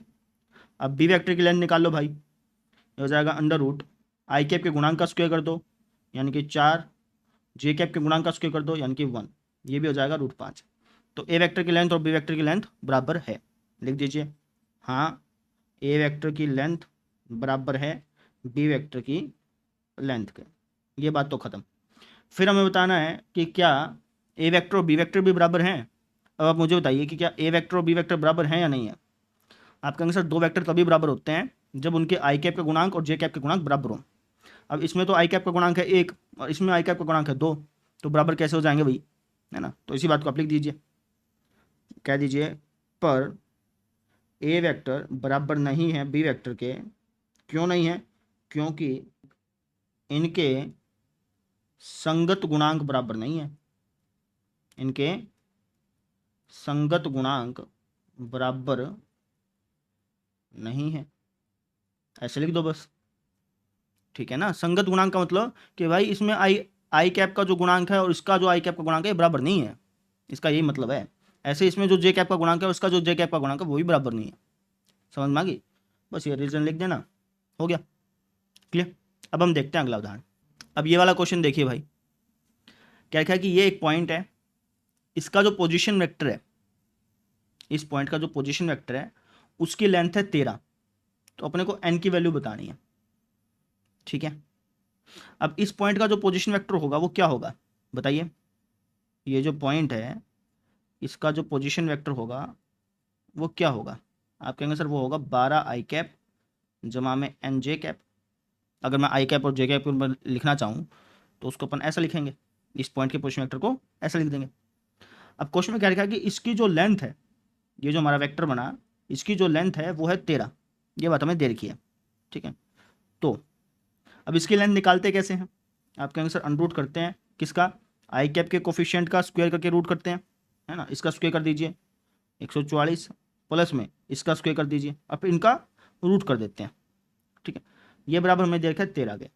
अब बी वेक्टर की लेंथ निकाल लो भाई, ये हो जाएगा √ आई कैप के गुणांक का स्क्वायर कर दो यानी कि 4, जे कैप के गुणांक का स्क्वायर कर दो यानी कि 1, ये भी हो जाएगा √5। तो ए वेक्टर की लेंथ और बी वेक्टर की लेंथ बराबर है, लिख दीजिए। हाँ, ए वेक्टर की लेंथ बराबर है बी वेक्टर की लेंथ के, ये बात तो खत्म। फिर हमें बताना है कि क्या ए वेक्टर और बी वेक्टर भी बराबर हैं। अब आप मुझे बताइए कि क्या ए वेक्टर और बी वेक्टर बराबर हैं या नहीं है। आप कहेंगे सर दो वेक्टर तभी बराबर होते हैं जब उनके आई कैप का गुणांक और जे कैप के गुणांक बराबर हों। अब इसमें तो आई कैप का गुणांक है 1 और इसमें आई कैप का गुणांक है 2, तो बराबर कैसे हो जाएंगे भाई, है ना। तो इसी बात को आप लिख दीजिए, कह दीजिए पर ए वेक्टर बराबर नहीं है बी वेक्टर के। क्यों नहीं है? क्योंकि इनके संगत गुणांक बराबर नहीं है, इनके संगत गुणांक बराबर नहीं है, ऐसे लिख दो बस। ठीक है ना, संगत गुणांक का मतलब कि भाई इसमें आई कैप का जो गुणांक है और इसका जो आई कैप का गुणांक है बराबर नहीं है, इसका यही मतलब है। ऐसे इसमें जो जे कैप का गुणांक है और उसका जो जे कैप का गुणांक है वो भी बराबर नहीं है। समझ में आ गई? बस ये रीजन लिख देना, हो गया क्लियर। अब हम देखते हैं अगला उदाहरण। अब ये वाला क्वेश्चन देखिए भाई, क्या लिखा है कि ये एक पॉइंट है, इसका जो पोजीशन वेक्टर है, इस पॉइंट का जो पोजीशन वेक्टर है उसकी लेंथ है 13, तो अपने को n की वैल्यू बतानी है। ठीक है, अब इस पॉइंट का जो पोजीशन वेक्टर होगा वो क्या होगा बताइए। ये जो पॉइंट है इसका जो पोजीशन वेक्टर होगा वो क्या होगा, आप कहेंगे सर वो होगा 12 आई कैप जमा में एन जे कैप। अगर मैं आई कैप और जे कैप लिखना चाहूँ तो उसको अपन ऐसा लिखेंगे, इस पॉइंट के पोजीशन वेक्टर को ऐसा लिख देंगे। अब क्वेश्चन में क्या लिखा है कि इसकी जो लेंथ है, ये जो हमारा वेक्टर बना इसकी जो लेंथ है वो है 13, ये बात हमें दे रखी है। ठीक है, तो अब इसकी लेंथ निकालते कैसे हैं, आप कहेंगे सर अनरूट करते हैं किसका, आई कैप के कोफिशिएंट का स्क्वायर करके रूट करते हैं, है ना। इसका स्क्वायर कर दीजिए 144 प्लस में इसका स्क्वायर कर दीजिए, अब इनका रूट कर देते हैं। ठीक है, ये बराबर हमें देखा है 13 के।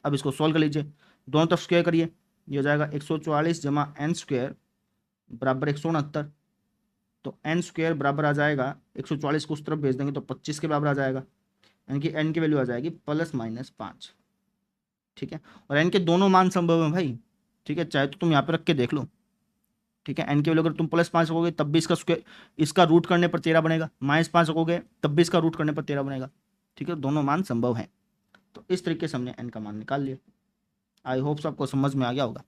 अब इसको सॉल्व कर लीजिए, दोनों तरफ स्क्वायर करिए, ये हो जाएगा 144 जमा एन स्क्वायर बराबर 169, तो एन स्क्वायर बराबर आ जाएगा 144 को उस तरफ भेज देंगे तो 25 के बराबर आ जाएगा, यानी कि एन की वैल्यू आ जाएगी ±5। ठीक है, और एन के दोनों मान संभव हैं भाई। ठीक है, चाहे तो तुम यहाँ पे रख के देख लो। ठीक है, एन की वैल्यू अगर तुम +5 रखोगे तब भी इसका स्क्वायर, इसका रूट करने पर 13 बनेगा, -5 रखोगे तब भी इसका रूट करने पर 13 बनेगा। ठीक है, दोनों मान संभव हैं, तो इस तरीके से हमने एन का मान निकाल लिया। आई होप सबको समझ में आ गया होगा।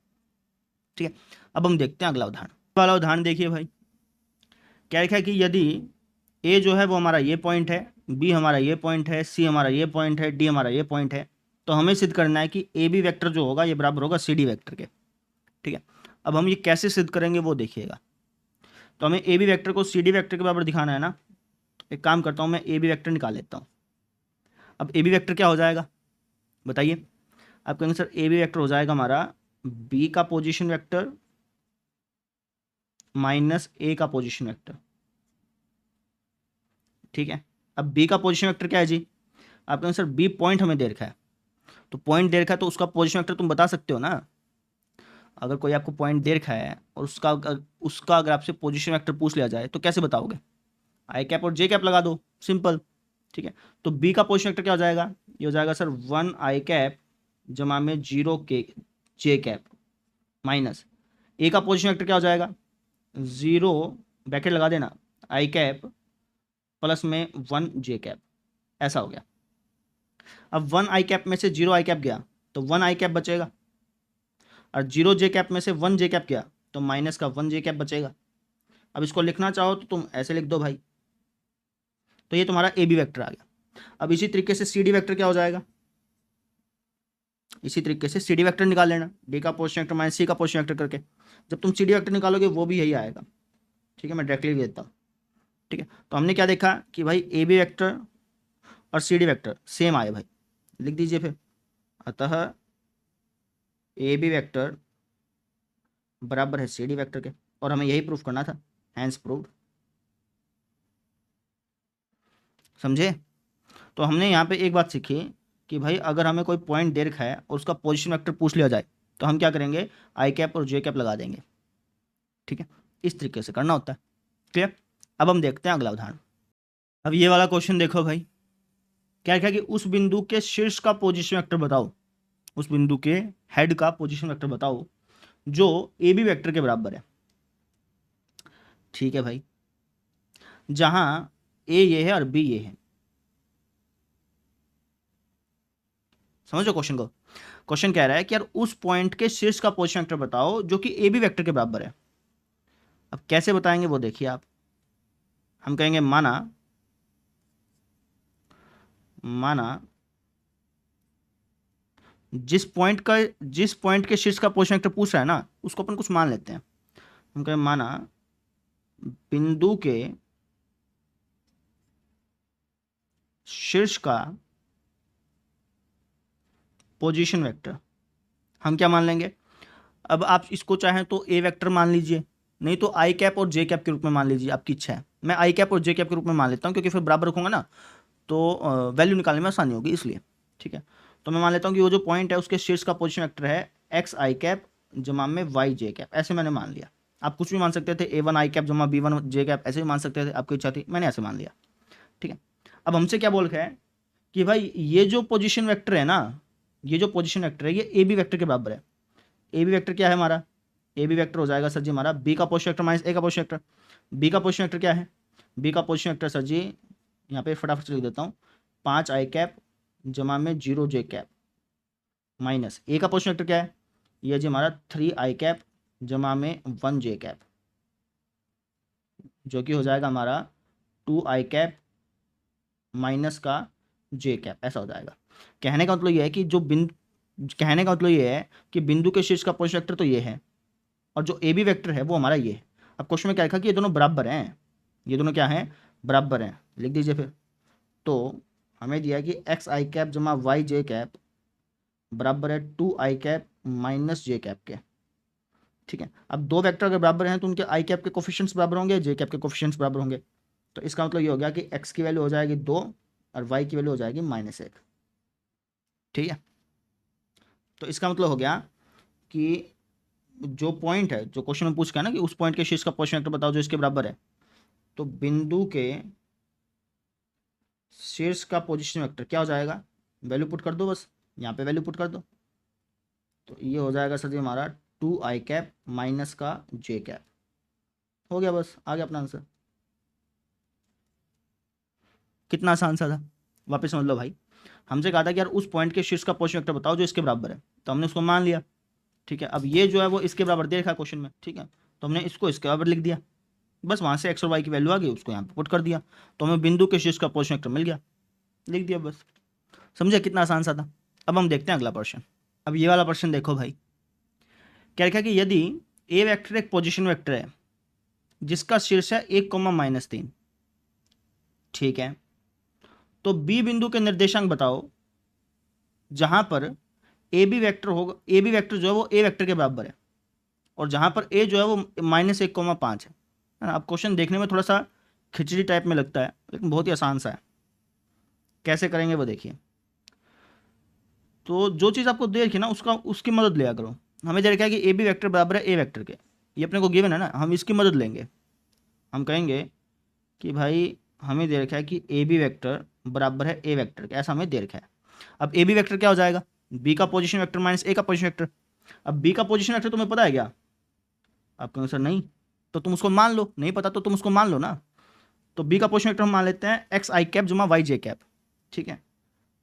ठीक है, अब हम देखते हैं अगला उदाहरण। वाला उदाहरण देखिए भाई, क्या लिखा है कि यदि ए जो है वो हमारा ये पॉइंट है, बी हमारा ये पॉइंट है, सी हमारा ये पॉइंट है, डी हमारा ये पॉइंट है, तो हमें सिद्ध करना है कि ए बी वेक्टर जो होगा ये बराबर होगा सी डी वेक्टर के। ठीक है, अब हम ये कैसे सिद्ध करेंगे वो देखिएगा। तो हमें ए बी वेक्टर को सी डी वेक्टर के बराबर दिखाना है ना। एक काम करता हूँ, मैं ए बी वेक्टर निकाल लेता हूँ। अब ए बी वेक्टर क्या हो जाएगा बताइए, आप कहेंगे सर ए बी वेक्टर हो जाएगा हमारा बी का पोजीशन वेक्टर माइनस ए का पोजीशन वेक्टर। ठीक है, अब बी का पोजीशन वेक्टर क्या है जी, आप कहेंगे सर बी पॉइंट हमें दे रखा है, तो पॉइंट दे रखा है तो उसका पोजीशन वेक्टर तुम बता सकते हो ना। अगर कोई आपको पॉइंट दे रखा है और उसका अगर आपसे पोजीशन वेक्टर पूछ लिया जाए तो कैसे बताओगे, आई कैप और जे कैप लगा दो, सिंपल। ठीक है, तो बी का पोजीशन वेक्टर क्या हो जाएगा, ये हो जाएगा सर 1 आई कैप जमा में 0 के जे कैप माइनस ए का पोजीशन वेक्टर क्या हो जाएगा 0 ब्रैकेट लगा देना आई कैप प्लस में 1 जे कैप, ऐसा हो गया। अब 1 आई कैप में से 0 आई कैप गया तो 1 आई कैप बचेगा, और 0 जे कैप में से 1 जे कैप गया तो माइनस का 1 जे कैप बचेगा। अब इसको लिखना चाहो तो तुम ऐसे लिख दो भाई, तो ये तुम्हारा ए बी वेक्टर आ गया। अब इसी तरीके से सी डी वेक्टर क्या हो जाएगा, इसी तरीके से सी डी वेक्टर निकाल लेना, डी का पोजीशन वेक्टर माइनस सी का पोजीशन वेक्टर करके। जब तुम सी डी वेक्टर निकालोगे वो भी यही आएगा। ठीक है, मैं डायरेक्टली भी देता हूँ। ठीक है, तो हमने क्या देखा कि भाई ए बी वेक्टर और सी डी वेक्टर सेम आए भाई, लिख दीजिए फिर। अतः ए बी वेक्टर बराबर है सी डी वेक्टर के, और हमें यही प्रूफ करना था, हैंस प्रूव्ड। समझे। तो हमने यहाँ पे एक बात सीखी कि भाई अगर हमें कोई पॉइंट दे रखा है और उसका पोजीशन वेक्टर पूछ लिया जाए तो हम क्या करेंगे, आई कैप और जे कैप लगा देंगे। ठीक है, इस तरीके से करना होता है। क्लियर। अब हम देखते हैं अगला उदाहरण। अब ये वाला क्वेश्चन देखो भाई, क्या लिखा है कि उस बिंदु के शीर्ष का पोजीशन वेक्टर बताओ, उस बिंदु के हेड का पोजीशन वेक्टर बताओ जो ए बी वेक्टर के बराबर है। ठीक है भाई, जहां ए ये है और बी ये है। समझो क्वेश्चन को। क्वेश्चन कह रहा है कि यार उस पॉइंट के शीर्ष का पोजीशन वेक्टर बताओ जो कि ए बी वेक्टर के बराबर है। अब कैसे बताएंगे वो देखिए आप। हम कहेंगे माना जिस पॉइंट के शीर्ष का पोजीशन वेक्टर पूछ रहा है ना उसको अपन कुछ मान लेते हैं। हम कहें माना बिंदु के शीर्ष का पोजीशन वेक्टर हम क्या मान लेंगे। अब आप इसको चाहें तो ए वेक्टर मान लीजिए, नहीं तो आई कैप और जे कैप के रूप में मान लीजिए, आपकी इच्छा है। मैं आई कैप और जे कैप के रूप में मान लेता हूँ क्योंकि फिर बराबर रखूंगा ना तो वैल्यू निकालने में आसानी होगी इसलिए। ठीक है, तो मैं मान लेता हूँ कि वो जो पॉइंट है उसके शीर्ष का पोजीशन वेक्टर है एक्स आई कैप जमा में वाई जे कैप, ऐसे मैंने मान लिया। आप कुछ भी मान सकते थे, A1 आई कैप जमा B1 जे कैप, ऐसे भी मान सकते थे, आपकी इच्छा थी, मैंने ऐसे मान लिया। ठीक है, अब हमसे क्या बोल रहा है कि भाई ये जो पोजीशन वेक्टर है ना, ये जो पोजीशन वेक्टर है ये ए बी वेक्टर के बराबर है। ए बी वेक्टर क्या है हमारा, ए बी वेक्टर हो जाएगा सर जी हमारा बी का पोजीशन वेक्टर माइनस ए का पोजीशन वेक्टर। बी का पोजीशन वेक्टर क्या है? बी का पोजीशन वेक्टर सर जी यहाँ पे फटाफट से लिख देता हूँ, 5 आई कैप जमा में 0 जे कैप माइनस ए का पोजीशन वेक्टर क्या है? ये जी हमारा 3 आई कैप जमा में 1 जे कैप, जो कि हो जाएगा हमारा 2 आई कैप माइनस का जे कैप, ऐसा हो जाएगा। कहने का मतलब ये है कि कहने का मतलब ये है कि बिंदु के शीर्ष का पोजीशन वेक्टर तो ये है और जो ए बी वेक्टर है वो हमारा ये है। अब क्वेश्चन में क्या लिखा कि ये दोनों बराबर हैं, ये दोनों क्या हैं? बराबर हैं। लिख दीजिए फिर। तो हमें दिया कि एक्स आई कैप जमा वाई जे कैप बराबर है 2 आई कैप माइनस जे कैप के। ठीक है, अब दो वेक्टर अगर बराबर हैं तो उनके आई कैप के कोफिशिएंट्स बराबर होंगे, जे कैप के कोफिशिएंट्स बराबर होंगे। तो इसका मतलब ये हो गया कि एक्स की वैल्यू हो जाएगी 2 और वाई की वैल्यू हो जाएगी -1। ठीक है, तो इसका मतलब हो गया कि जो पॉइंट है, जो क्वेश्चन में पूछ के है ना कि उस पॉइंट के शीर्ष का पोजीशन वेक्टर बताओ जो इसके बराबर है, तो बिंदु के शीर्ष का पोजीशन वेक्टर क्या हो जाएगा? वैल्यू पुट कर दो, बस यहाँ पे वैल्यू पुट कर दो। तो ये हो जाएगा सर जी हमारा 2 आई कैप माइनस का जे कैप। हो गया, बस आ गया अपना आंसर। कितना आसान सा था। वापस समझ लो भाई, हमसे कहा था कि यार उस पॉइंट के शीर्ष का पोजीशन वेक्टर बताओ जो इसके बराबर है, तो हमने उसको मान लिया। ठीक है, अब ये जो है वो इसके बराबर दे रखा है क्वेश्चन में। ठीक है, तो हमने इसको इसके बराबर लिख दिया, बस वहाँ से एक्स और वाई की वैल्यू आ गई, उसको यहाँ पे पुट कर दिया, तो हमें बिंदु के शीर्ष का पोजीशन वेक्टर मिल गया, लिख दिया बस। समझे कितना आसान सा था। अब हम देखते हैं अगला प्रश्न। अब ये वाला प्रश्न देखो भाई, क्या लिखा कि यदि ए वेक्टर एक पोजीशन वेक्टर है जिसका शीर्ष है 1, -3, ठीक है, तो बी बिंदु के निर्देशांक बताओ जहां पर ए बी वेक्टर होगा, ए बी वेक्टर जो है वो ए वेक्टर के बराबर है और जहां पर ए जो है वो -1, 5 है ना। अब क्वेश्चन देखने में थोड़ा सा खिचड़ी टाइप में लगता है, लेकिन बहुत ही आसान सा है। कैसे करेंगे वो देखिए। तो जो चीज़ आपको दे रखी है ना उसकी मदद लिया करो। हमें दे रखा है कि ए बी वेक्टर बराबर है ए वेक्टर के, ये अपने को गिवन है ना, हम इसकी मदद लेंगे। हम कहेंगे कि भाई हमें दे रखा है कि ए बी वेक्टर बराबर है ए वेक्टर के, ऐसा हमें दे रखा है। अब ए बी वेक्टर क्या हो जाएगा? बी का पोजीशन वेक्टर माइनस ए का पोजीशन वेक्टर। अब बी का पोजीशन वेक्टर तुम्हें पता है क्या? आप कहोगे सर नहीं, तो तुम उसको मान लो, नहीं पता तो तुम उसको मान लो ना। तो बी का पोजीशन वेक्टर हम मान लेते हैं एक्स आई कैप जमा वाई जे कैप। ठीक है,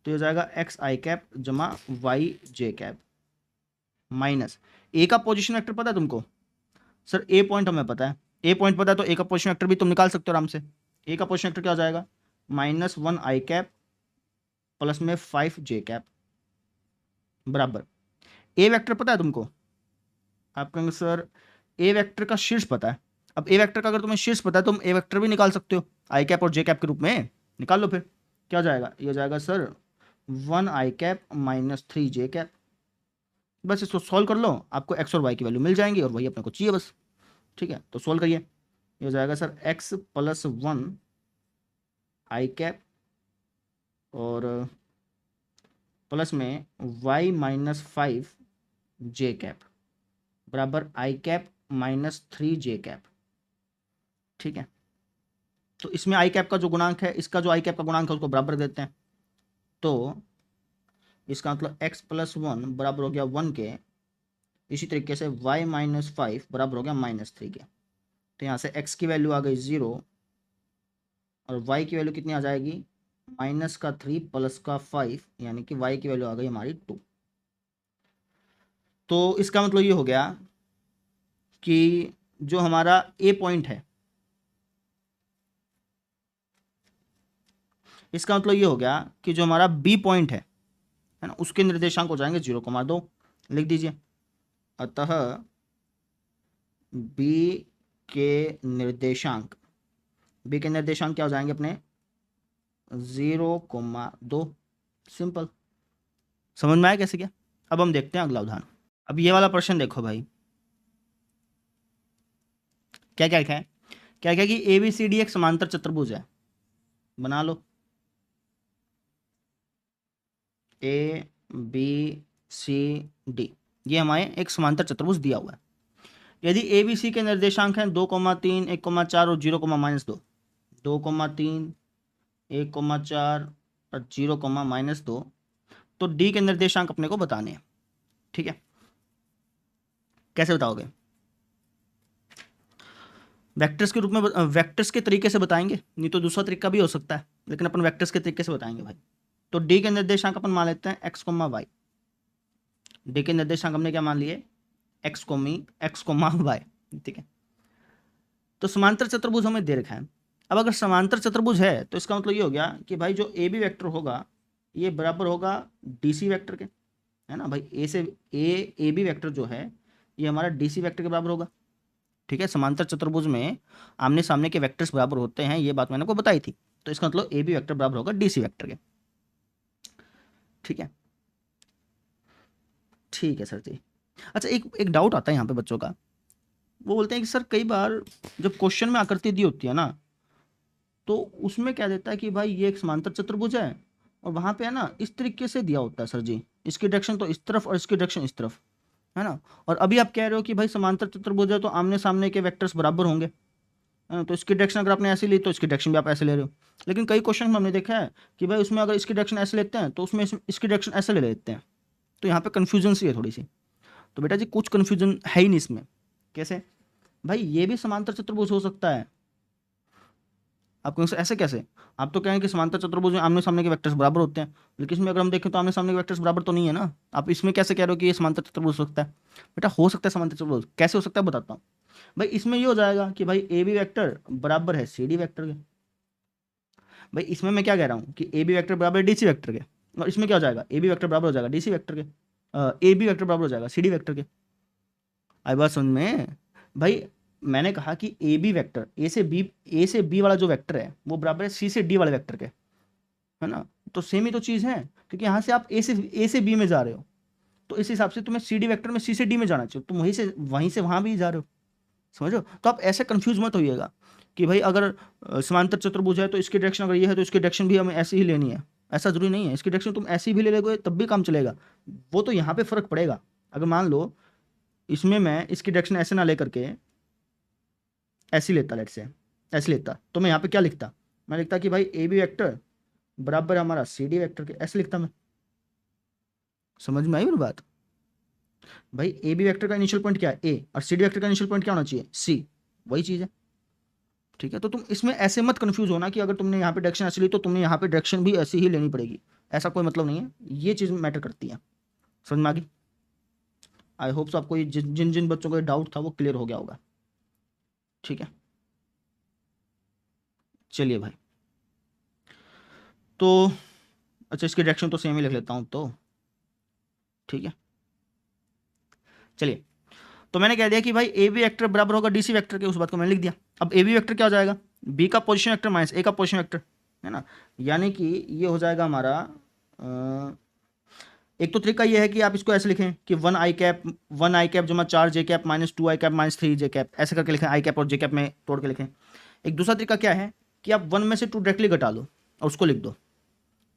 तो ये हो जाएगा एक्स आई कैप जमा वाई जे कैप माइनस ए का पोजीशन वेक्टर पता है तुमको? सर ए पॉइंट हमें पता है, ए पॉइंट पता है तो ए का पोजीशन वेक्टर भी तुम निकाल सकते हो आराम से। ए का पोजीशन वेक्टर क्या हो जाएगा? -1 आई कैप प्लस में 5 जे कैप बराबर ए वेक्टर पता है तुमको? आप कहेंगे सर ए वेक्टर का शीर्ष पता है। अब ए वेक्टर का अगर तुम्हें शीर्ष पता है तो तुम ए वेक्टर भी निकाल सकते हो आई कैप और जे कैप के रूप में। निकाल लो फिर, क्या हो जाएगा? ये हो जाएगा सर 1 आई कैप -3 जे कैप। बस इसको सॉल्व कर लो, आपको एक्स और वाई की वैल्यू मिल जाएंगी और वही अपने को चाहिए बस। ठीक है, तो सॉल्व करिए। ये हो जाएगा सर x + 1 आई कैप और प्लस में y -5 जे कैप बराबर आई कैप -3 जे कैप। ठीक है, तो इसमें आई कैप का जो गुणांक है, इसका जो आई कैप का गुणांक है उसको बराबर देते हैं। तो इसका मतलब x + 1 बराबर हो गया 1 के, इसी तरीके से y -5 बराबर हो गया -3 के। तो यहाँ से x की वैल्यू आ गई 0 और y की वैल्यू कितनी आ जाएगी? -3 + 5, यानी कि y की वैल्यू आ गई हमारी 2। तो इसका मतलब ये हो गया कि जो हमारा ए पॉइंट है, इसका मतलब ये हो गया कि जो हमारा बी पॉइंट है ना, उसके निर्देशांक हो जाएंगे 0,2। लिख दीजिए। अतः बी के निर्देशांक, बी के निर्देशांक क्या हो जाएंगे अपने? 0,2। सिंपल। समझ में आया कैसे क्या? अब हम देखते हैं अगला उदाहरण। अब ये वाला प्रश्न देखो भाई, क्या क्या लिखा है? क्या क्या कि ए बी सी डी एक समांतर चतुर्भुज है। बना लो। ए बी सी डी ये हमारे एक समांतर चतुर्भुज दिया हुआ है। यदि ए बी सी के निर्देशांक हैं 2,3, 1,4 और 0,-2, 2,3, 1,4 और 0,-2, तो डी के निर्देशांक अपने को बताने हैं। ठीक है, कैसे बताओगे? वेक्टर्स के रूप में वेक्टर्स के तरीके से बताएंगे, नहीं तो दूसरा तरीका भी हो सकता है, लेकिन अपन वेक्टर्स के तरीके से बताएंगे भाई। तो डी के निर्देशांक अपन मान लेते हैं एक्स कोमा वाई। डी के निर्देशांक हमने क्या मान लिए, एक्स कोमा वाई, ठीक है। तो समांतर चतुर्भुज हमें दे रखा है। अब अगर समांतर चतुर्भुज है तो इसका मतलब ये हो गया कि भाई जो ए बी वेक्टर होगा ये बराबर होगा डी सी वैक्टर के, है ना भाई। ए बी वेक्टर जो है ये हमारा डी सी वैक्टर के बराबर होगा, ठीक है। समांतर चतुर्भुज में आमने सामने के वेक्टर्स बराबर होते हैं, ये बात मैंने आपको बताई थी। तो इसका मतलब ए बी वेक्टर बराबर होगा डी सी वैक्टर के, ठीक है। ठीक है सर जी। अच्छा, एक डाउट आता है यहाँ पे बच्चों का, वो बोलते हैं कि सर कई बार जब क्वेश्चन में आकृति दी होती है ना, तो उसमें क्या देता है कि भाई ये एक समांतर चतुर्भुज है और वहाँ पे है ना इस तरीके से दिया होता है सर जी, इसकी डायरेक्शन तो इस तरफ और इसकी डायरेक्शन इस तरफ, है ना। और अभी आप कह रहे हो कि भाई समांतर चतुर्भुज है तो आमने सामने के वेक्टर्स बराबर होंगे, है ना। तो इसकी डायरेक्शन अगर आपने ऐसे ली तो इसकी डायरेक्शन भी आप ऐसे ले रहे हो। लेकिन कई क्वेश्चन में हमने देखा है कि भाई उसमें अगर इसकी डायरेक्शन ऐसे लेते हैं तो उसमें इसकी डायरेक्शन ऐसे ले लेते हैं। तो यहाँ पे कन्फ्यूजन सी है थोड़ी सी। तो बेटा जी कुछ कन्फ्यूजन है ही नहीं इसमें। कैसे भाई, ये भी समांतर चतुर्भुज हो सकता है। आप कहेंगे ऐसे कैसे, आप तो कहें कि समांतर चतुर्भुज में आमने सामने के वेक्टर्स बराबर होते हैं, लेकिन इसमें अगर हम देखें तो आमने सामने के वेक्टर्स बराबर तो नहीं है ना। आप इसमें कैसे कह रहे हो कि ये समांतर चतुर्भुज हो सकता है। बेटा हो सकता है समांतर चतुर्भुज, कैसे हो सकता है बताता हूँ। भाई इसमें ये हो जाएगा कि भाई ए बी वैक्टर बराबर है सी डी वैक्टर के। भाई इसमें मैं क्या कह रहा हूँ कि ए बी वैक्टर बराबर है डी सी वैक्टर के, और इसमें क्या हो जाएगा, ए बी वैक्टर बराबर हो जाएगा डी सी वैक्टर के, ए बी वैक्टर बराबर हो जाएगा सी डी वैक्टर के। आई बात समझ में भाई। मैंने कहा कि ए बी वैक्टर ए से बी वाला जो वेक्टर है वो बराबर है सी से डी वाले वेक्टर के, है ना। तो सेम ही तो चीज़ है, क्योंकि यहाँ से आप ए से बी में जा रहे हो, तो इस हिसाब से तुम्हें सी डी वैक्टर में सी से डी में जाना चाहिए, तुम वहीं से वहाँ भी जा रहे हो, समझो। तो आप ऐसे कंफ्यूज मत होइएगा कि भाई अगर समांतर चतुर्भुज है तो इसकी डायरेक्शन अगर ये है तो इसकी डायरेक्शन भी हमें ऐसी ही लेनी है। ऐसा जरूरी नहीं है, इसकी डायरेक्शन तुम ऐसी भी ले लोगे तब भी काम चलेगा। वो तो यहाँ पे फर्क पड़ेगा। अगर मान लो इसमें मैं इसकी डायरेक्शन ऐसे ना लेकर के ऐसी लेता, लेट से ऐसे लेता, तो मैं यहाँ पे क्या लिखता, मैं लिखता कि भाई ए बी वैक्टर बराबर है हमारा सी डी वैक्टर के, ऐसे लिखता मैं। समझ में आई मेरी बात। भाई ए बी वैक्टर का इनिशियल पॉइंट क्या है ए, और सी डी वैक्टर का इनिशियल पॉइंट क्या होना चाहिए सी, वही चीज़ है, ठीक है। तो तुम इसमें ऐसे मत कंफ्यूज होना कि अगर तुमने यहाँ पे डायरेक्शन ऐसी ली तो तुमने यहाँ पे डायरेक्शन भी ऐसी ही लेनी पड़ेगी, ऐसा कोई मतलब नहीं है। ये चीज़ मैटर करती है। समझ में आ गई। आई होप सो आपको जिन जिन बच्चों को डाउट था वो क्लियर हो गया होगा, ठीक है। चलिए भाई, तो अच्छा इसकी डायरेक्शन तो सेम ही लिख लेता हूँ तो, ठीक है। चलिए, तो मैंने कह दिया कि भाई ए बी वेक्टर बराबर होगा डी सी वैक्टर के, उस बात को मैंने लिख दिया। अब ए बी वैक्टर क्या हो जाएगा, बी का पोजीशन वेक्टर माइनस ए का पोजीशन वेक्टर, है ना। यानी कि ये हो जाएगा हमारा एक तो तरीका ये है कि आप इसको ऐसे लिखें कि वन आई कैप जमा 4 जे कैप माइनस 2 आई कैप माइनस 3 जे कैप, ऐसे करके लिखें, आई कैप और जे कैप में तोड़ के लिखें। एक दूसरा तरीका क्या है कि आप 1 में से 2 डायरेक्टली घटा लो और उसको लिख दो,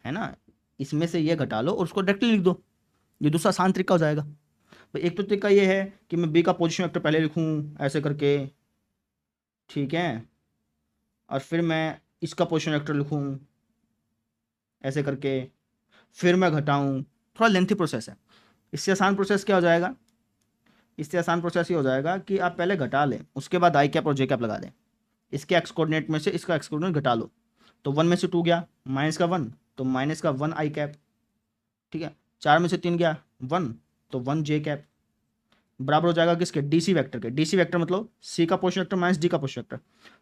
है ना। इसमें से ये घटा लो और उसको डायरेक्टली लिख दो, ये दूसरा आसान तरीका हो जाएगा। भाई एक तो तरीका ये है कि मैं बी का पोजीशन वेक्टर पहले लिखूं ऐसे करके, ठीक है, और फिर मैं इसका पोजीशन वेक्टर लिखूं ऐसे करके, फिर मैं घटाऊं। थोड़ा लेंथी प्रोसेस है। इससे आसान प्रोसेस क्या हो जाएगा, इससे आसान प्रोसेस ये हो जाएगा कि आप पहले घटा लें उसके बाद आई कैप और जे कैप लगा दें। इसके एक्स कोऑर्डिनेट में से इसका एक्स कोऑर्डिनेट घटा लो, तो 1 में से 2 गया माइनस का 1, तो माइनस का 1 आई कैप, ठीक है। 4 में से 3 गया 1, तो 1 जे कैप बराबर हो जाएगा किसके, डी सी वैक्टर के। डी सी वैक्टर मतलब सी का पोजीशन वेक्टर माइनस डी का पोजीशन वेक्टर,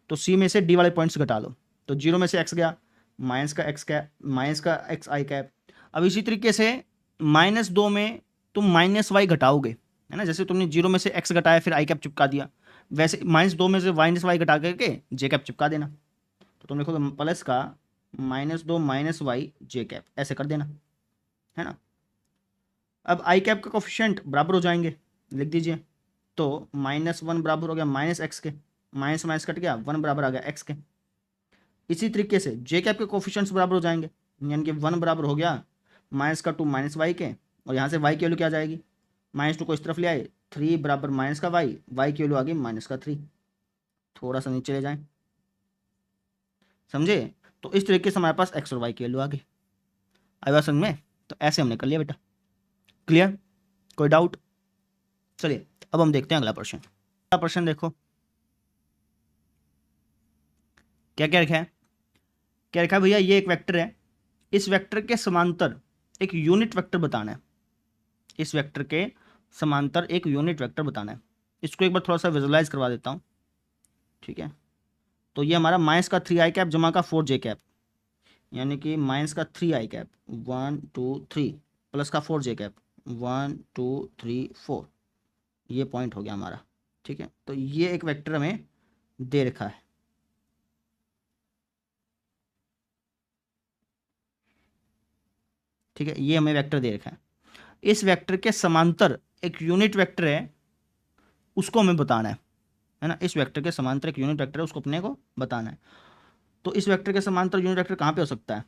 तो सी में से डी वाले पॉइंट्स घटा लो, तो 0 में से एक्स गया माइनस का एक्स कैप माइनस का एक्स आई कैप। अब इसी तरीके से -2 में तुम माइनस वाई घटाओगे, है ना। जैसे तुमने 0 में से एक्स घटाया फिर आई कैप चिपका दिया, वैसे -2 में से माइनस वाई घटा करके जे कैप चिपका देना। तो तुम लिखोगे प्लस का -2 माइनस वाई जे कैप, ऐसे कर देना, है ना। अब आई कैप का कोफिशिएंट बराबर हो जाएंगे, लिख दीजिए। तो -1 बराबर हो गया माइनस एक्स के, माइनस माइनस कट गया 1 बराबर आ गया एक्स के। इसी तरीके से जे कैप के कोफिशिएंट्स बराबर हो जाएंगे, यानी कि 1 बराबर हो गया माइनस का 2 माइनस वाई के, और यहाँ से वाई की वैल्यू क्या आ जाएगी, -2 को इस तरफ ले आए 3 बराबर माइनस का वाई, वाई की वैल्यू आ गई माइनस का 3। थोड़ा सा नीचे ले जाएं, समझे। तो इस तरीके से हमारे पास एक्स और वाई की वैल्यू आ गई। आई बात समझ में। तो ऐसे हमने कर लिया बेटा, क्लियर, कोई डाउट। चलिए अब हम देखते हैं अगला प्रश्न। अगला प्रश्न देखो, क्या क्या रखा है, क्या रखा है भैया, ये एक वेक्टर है, इस वेक्टर के समांतर एक यूनिट वेक्टर बताना है, इस वेक्टर के समांतर एक यूनिट वेक्टर बताना है। इसको एक बार थोड़ा सा विजुलाइज करवा देता हूँ, ठीक है। तो ये हमारा माइनस का 3 i कैप जमा का 4 j कैप, यानी कि माइनस का 3 i कैप 1 2 3 प्लस का 4 j कैप 1 2 3 4, ये पॉइंट हो गया हमारा, ठीक है। तो ये एक वेक्टर हमें दे रखा है, ठीक है, ये हमें वेक्टर दे रखा है। इस वेक्टर के समांतर एक यूनिट वेक्टर है, उसको हमें बताना है ना। इस वेक्टर के समांतर एक यूनिट वेक्टर है, उसको अपने को बताना है। तो इस वेक्टर के समांतर यूनिट वेक्टर कहाँ पे हो सकता है?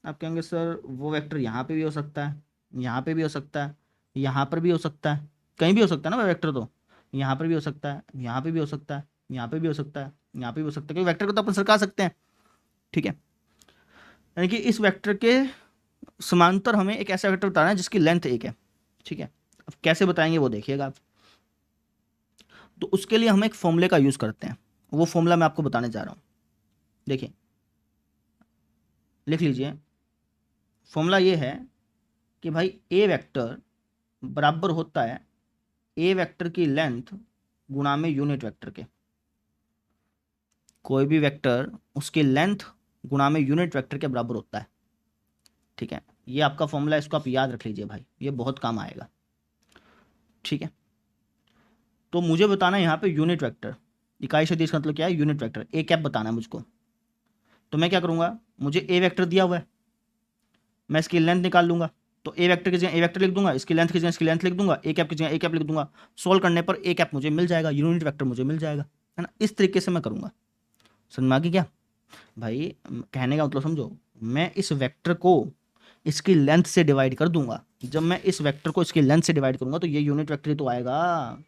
आप कहेंगे सर वो वेक्टर यहाँ पे भी हो सकता है, यहाँ पे भी हो सकता है, यहाँ पर भी हो सकता है, कहीं भी हो सकता है ना वेक्टर, तो यहाँ पर भी हो सकता है, यहाँ पे भी हो सकता है, यहाँ पे भी हो सकता है, यहाँ पे भी हो सकता है, क्योंकि वेक्टर को तो अपन सरका सकते हैं, ठीक है। यानी कि इस वेक्टर के समांतर हमें एक ऐसा वेक्टर बताना है जिसकी लेंथ 1 है, ठीक है। अब कैसे बताएंगे वो देखिएगा आप। तो उसके लिए हम एक फॉर्मूले का यूज़ करते हैं, वो फॉर्मूला मैं आपको बताने जा रहा हूँ। देखिए, लिख लीजिए, फॉर्मूला ये है कि भाई ए वेक्टर बराबर होता है ए वेक्टर की लेंथ गुणा में यूनिट वेक्टर के। कोई भी वेक्टर उसकी लेंथ गुणा में यूनिट वेक्टर के बराबर होता है, ठीक है। ये आपका फॉर्मूला है, इसको आप याद रख लीजिए भाई, ये बहुत काम आएगा, ठीक है। तो मुझे बताना है यहाँ पे यूनिट वेक्टर, इकाई सदिश का मतलब क्या है, यूनिट वेक्टर ए कैप बताना है मुझको। तो मैं क्या करूँगा, मुझे ए वेक्टर दिया हुआ है, मैं इसकी लेंथ निकाल लूंगा। तो ए वेक्टर की जगह ए वेक्टर लिख दूंगा, इसकी लेंथ की जगह इसकी लेंथ लिख दूंगा, ए कैप की जगह ए कैप लिख दूंगा। सोल्व करने पर ए कैप मुझे मिल जाएगा, यूनिट वेक्टर मुझे मिल जाएगा, है ना। इस तरीके से मैं करूँगा, समझ में आ गई क्या भाई? कहने का मतलब समझो, मैं इस वेक्टर को इसकी लेंथ से डिवाइड कर दूंगा। जब मैं इस वेक्टर को इसकी लेंथ से डिवाइड करूंगा तो ये यूनिट वेक्टर ही तो आएगा।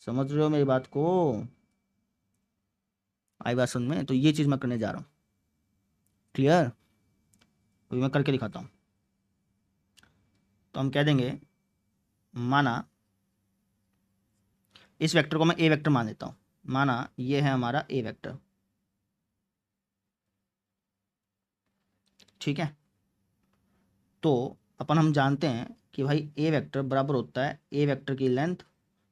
समझ रहे हो मेरी बात को? आई बात समझ में? तो ये चीज़ मैं करने जा रहा हूँ, क्लियर? अभी मैं करके दिखाता हूँ। तो हम कह देंगे, माना इस वेक्टर को मैं ए वेक्टर मान देता हूँ, माना ये है हमारा ए वेक्टर, ठीक है। तो अपन हम जानते हैं कि भाई ए वेक्टर बराबर होता है ए वेक्टर की लेंथ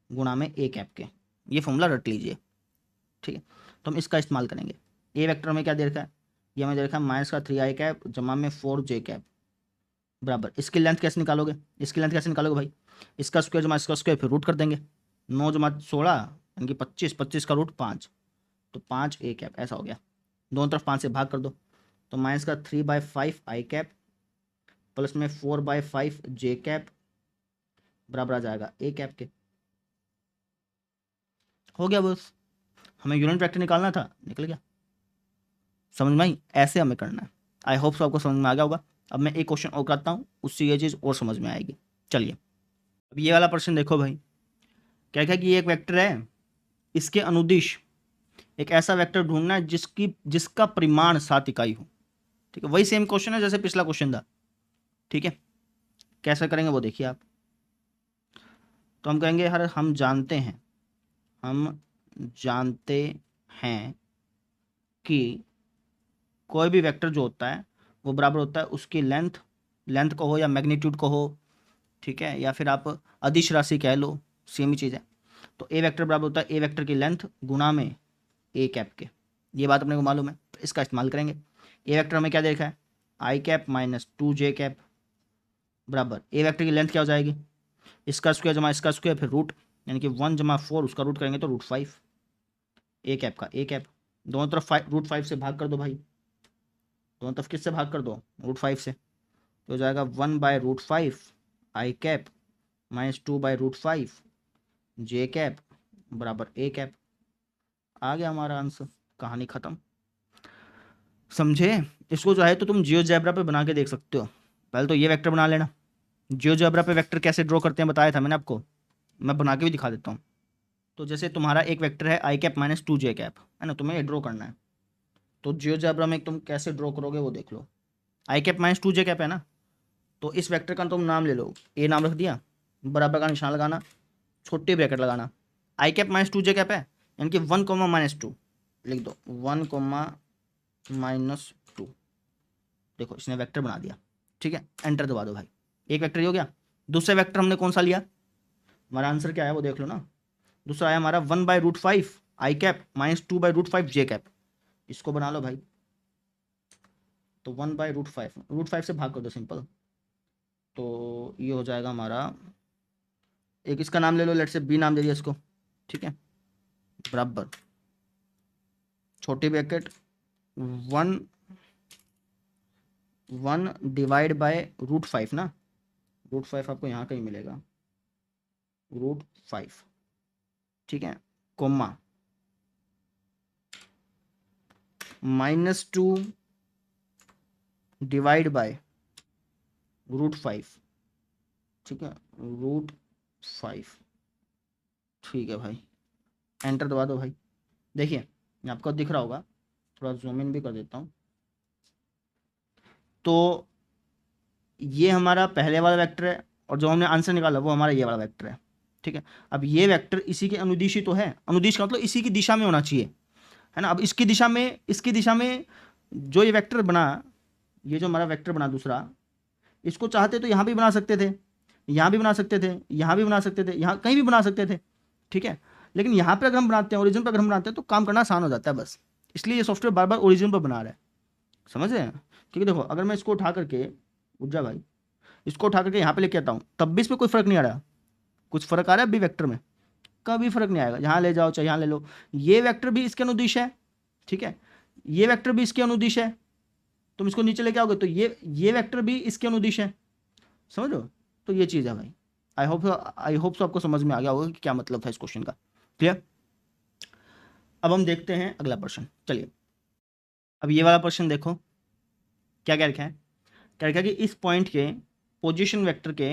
गुणा में ए कैप के। ये फॉर्मूला रट लीजिए, ठीक है। तो हम इसका इस्तेमाल करेंगे। ए वेक्टर में क्या दे रखा है, ये हमें दे रखा है माइनस का 3 i कैप जमा में 4 j कैप बराबर, इसकी लेंथ कैसे निकालोगे, इसकी लेंथ कैसे निकालोगे भाई, इसका स्क्वायर जमा इसका स्क्वायर, फिर रूट कर देंगे। 9 जमा 16 यानी कि 25, 25 का रूट 5, तो 5 a कैप ऐसा हो गया। दोनों तरफ 5 से भाग कर दो, तो माइनस का 3/5 i कैप प्लस में 4/5 j कैप बराबर आ जाएगा ए कैप के। हो गया बस, हमें यूनिट वेक्टर निकालना था, निकल गया। समझ में आई? ऐसे हमें करना है। आई होप सो आपको समझ में आ गया होगा। अब मैं एक क्वेश्चन और करता हूँ, उससे ये चीज़ और समझ में आएगी। चलिए, अब ये वाला प्रश्न देखो भाई, क्या क्या कि ये एक वेक्टर है, इसके अनुदिश एक ऐसा वेक्टर ढूंढना है जिसका परिमाण 7 इकाई हो, ठीक है। वही सेम क्वेश्चन है जैसे पिछला क्वेश्चन था, ठीक है। कैसे करेंगे वो देखिए आप। तो हम कहेंगे हर हम जानते हैं कि कोई भी वेक्टर जो होता है वो बराबर होता है उसकी लेंथ को हो या मैग्नीट्यूड को हो, ठीक है, या फिर आप अदिश राशि कह लो, सेम ही चीज़ है। तो ए वेक्टर बराबर होता है ए वेक्टर की लेंथ गुणा में ए कैप के। ये बात अपने को मालूम है, तो इसका इस्तेमाल करेंगे। ए वेक्टर हमें क्या देखा है, आई कैप माइनस 2 j कैप बराबर ए वेक्टर की लेंथ क्या हो जाएगी, इसका स्क्वायर जमा इसका स्क्वायर, फिर रूट, यानी कि 1 जमा 4 उसका रूट करेंगे तो √5 ए कैप का ए कैप। दोनों तरफ √5 से भाग कर दो भाई, दोनों तरफ किससे भाग कर दो, √5 से। तो हो जाएगा 1/√5 आई कैप माइनस 2/√5 जे कैप बराबर ए कैप। आ गया हमारा आंसर, कहानी खत्म। समझे? इसको चाहे तो तुम जियोजेब्रा पे बना के देख सकते हो। पहले तो ये वेक्टर बना लेना। जियोजेब्रा पे वेक्टर कैसे ड्रॉ करते हैं बताया था मैंने आपको, मैं बना के भी दिखा देता हूँ। तो जैसे तुम्हारा एक वेक्टर है आई कैप माइनस 2 j कैप, है ना, तुम्हें ये ड्रॉ करना है। तो जियोजेब्रा में तुम कैसे ड्रॉ करोगे वो देख लो। आई कैप माइनस 2 j कैप है ना, तो इस वेक्टर का तुम नाम ले लो, ए नाम रख दिया, बराबर का निशान लगाना, छोटी ब्रैकेट लगाना। आई कैप माइनस 2 j कैप है, यानी कि 1 कोमा -2 लिख दो, 1 कोमा -2। देखो इसने वेक्टर बना दिया, ठीक है, एंटर दबा दो भाई, एक वेक्टर हो गया। दूसरा वेक्टर हमने कौन सा लिया, हमारा आंसर क्या है वो देख लो ना। दूसरा आया हमारा 1/√5 आई कैप -2/√5 जे कैप। इसको बना लो भाई, तो 1/√5, √5 से भाग कर दो सिंपल, तो ये हो जाएगा हमारा, एक इसका नाम ले लो, लेट से बी नाम दे दिया इसको, ठीक है, बराबर छोटी ब्रैकेट 1 डिवाइड बाय √5 ना, √5 आपको यहाँ कहीं मिलेगा, √5, ठीक है, कोमा -2 डिवाइड बाय √5, ठीक है, √5, ठीक है भाई, एंटर दबा दो भाई। देखिए आपको दिख रहा होगा, थोड़ा जूम इन भी कर देता हूँ, तो ये हमारा पहले वाला वेक्टर है और जो हमने आंसर निकाला वो हमारा ये वाला वेक्टर है, ठीक है। अब ये वेक्टर इसी के अनुदिश ही तो है, अनुदिश का मतलब इसी की दिशा में होना चाहिए, है ना। अब इसकी दिशा में जो ये वेक्टर बना, ये जो हमारा वेक्टर बना दूसरा, इसको चाहते तो यहाँ भी बना सकते थे, यहाँ भी बना सकते थे, यहाँ भी बना सकते थे, यहाँ कहीं भी बना सकते थे, ठीक है। लेकिन यहाँ पर अगर हम बनाते हैं, ओरिजिन पर अगर हम बनाते हैं तो काम करना आसान हो जाता है बस, इसलिए ये सॉफ्टवेयर बार बार ओरिजिन पर बना रहा है, समझ रहे हैं। क्योंकि देखो अगर मैं इसको उठा करके, उठ जा भाई, इसको उठा करके यहाँ पे लेके आता हूँ तब भी इसमें कोई फर्क नहीं आ रहा, कुछ फर्क आ रहा है अभी वेक्टर में, कभी फर्क नहीं आएगा, यहाँ ले जाओ चाहे यहाँ ले लो, ये वेक्टर भी इसके अनुदिश है, ठीक है, ये वेक्टर भी इसके अनुदिश है, तुम इसको नीचे लेके आओगे तो ये वेक्टर भी इसके अनुदिश है, समझ लो। तो ये चीज़ है भाई, आई होप सो आपको समझ में आ गया होगा कि क्या मतलब था इस क्वेश्चन का, क्लियर। अब हम देखते हैं अगला प्रश्न, चलिए। अब ये वाला प्रश्न देखो क्या क्या लिखा है, क्या लिखा है कि इस पॉइंट के पोजीशन वेक्टर के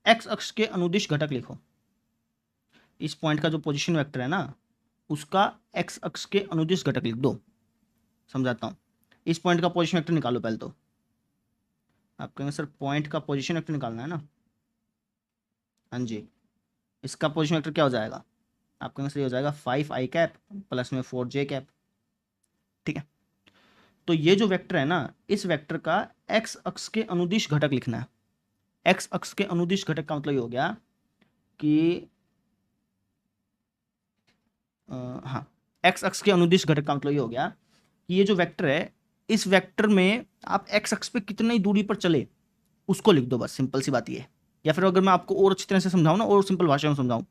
एक्स अक्ष के अनुदिश घटक लिखो। इस पॉइंट का जो पोजीशन वेक्टर है ना, उसका एक्स अक्ष के अनुदिश घटक लिख दो। समझाता हूँ, इस पॉइंट का पोजीशन वेक्टर निकालो पहले तो। आप कहेंगे सर पॉइंट का पोजीशन वेक्टर निकालना है ना, हाँ जी, इसका पोजीशन वेक्टर क्या हो जाएगा, आप कहेंगे सर ये हो जाएगा 5i कैप प्लस में 4j कैप, ठीक है। तो ये जो वेक्टर है ना, इस वेक्टर का एक्स अक्ष के अनुदिश घटक लिखना है। एक्स अक्ष के अनुदिश घटक का मतलब ये हो गया कि हाँ, एक्स अक्ष के अनुदिश घटक का मतलब ये हो गया कि ये जो वेक्टर है, इस वेक्टर में आप एक्स अक्ष पे कितनी दूरी पर चले उसको लिख दो, बस सिंपल सी बात ये है। या फिर अगर मैं आपको और अच्छी तरह से समझाऊं ना, और सिंपल भाषा में समझाऊं,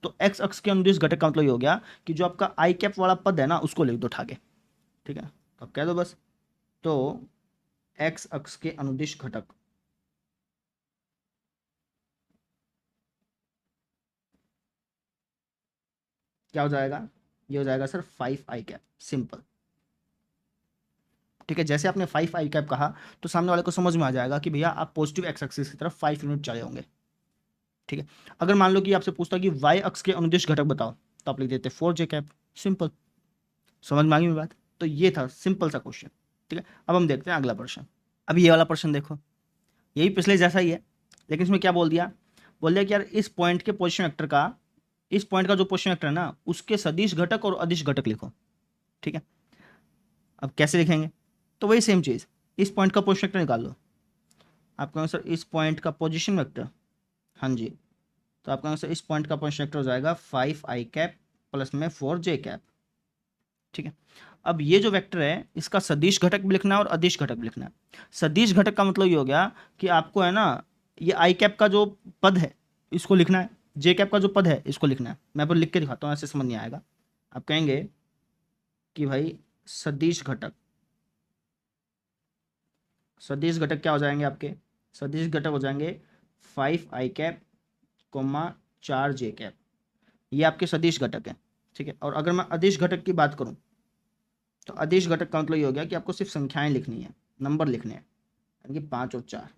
तो एक्स अक्ष के अनुदिश घटक का मतलब ये हो गया कि जो आपका आई कैप वाला पद है ना, उसको लिख दो उठा के, ठीक है, तो आप कह दो बस, तो एक्स अक्ष के अनुदिश घटक, क्या हो जाएगा, ये हो जाएगा सर 5i कैप, सिंपल, ठीक है। जैसे आपने 5i कैप कहा तो सामने वाले को समझ में आ जाएगा कि भैया आप पॉजिटिव एक्स एक्सिस की तरफ 5 यूनिट चले होंगे, ठीक है। अगर मान लो कि आपसे पूछता कि वाई अक्ष के अनुदिश घटक बताओ, तो आप लिख देते 4j कैप, सिंपल, समझ में आ गई मेरी बात। तो ये था सिंपल सा क्वेश्चन, ठीक है। अब हम देखते हैं अगला प्रश्न। अब ये वाला प्रश्न देखो, यही पिछले जैसा ही है, लेकिन इसमें क्या बोल दिया कि यार इस पॉइंट के पोजिशन वेक्टर का, इस पॉइंट का जो पोजिशन वेक्टर है ना, उसके सदिश घटक और अदिश घटक लिखो, ठीक है। अब कैसे लिखेंगे, तो वही सेम चीज़, इस पॉइंट का पोजिशन वेक्टर निकाल लो। आप कहेंगे सर इस पॉइंट का पोजिशन वेक्टर, हाँ जी, तो आप कहेंगे सर इस पॉइंट का पोजिशन वेक्टर हो जाएगा 5i कैप प्लस में 4j कैप, ठीक है। अब ये जो वेक्टर है इसका सदिश घटक भी लिखना है और अदिश घटक भी लिखना है। सदिश घटक का मतलब ये हो गया कि आपको है ना, ये आई कैप का जो पद है इसको लिखना है, जे कैप का जो पद है इसको लिखना है। मैं आपको लिख के दिखाता हूँ, ऐसे समझ नहीं आएगा। आप कहेंगे कि भाई सदिश घटक, सदिश घटक क्या हो जाएंगे आपके, सदिश घटक हो जाएंगे 5i cap coma 4j cap, ये आपके सदिश घटक है, ठीक है। और अगर मैं अदिश घटक की बात करूं, तो अदिश घटक का मतलब ये हो गया कि आपको सिर्फ संख्याएं लिखनी है, नंबर लिखने हैं, यानी कि 5 और 4,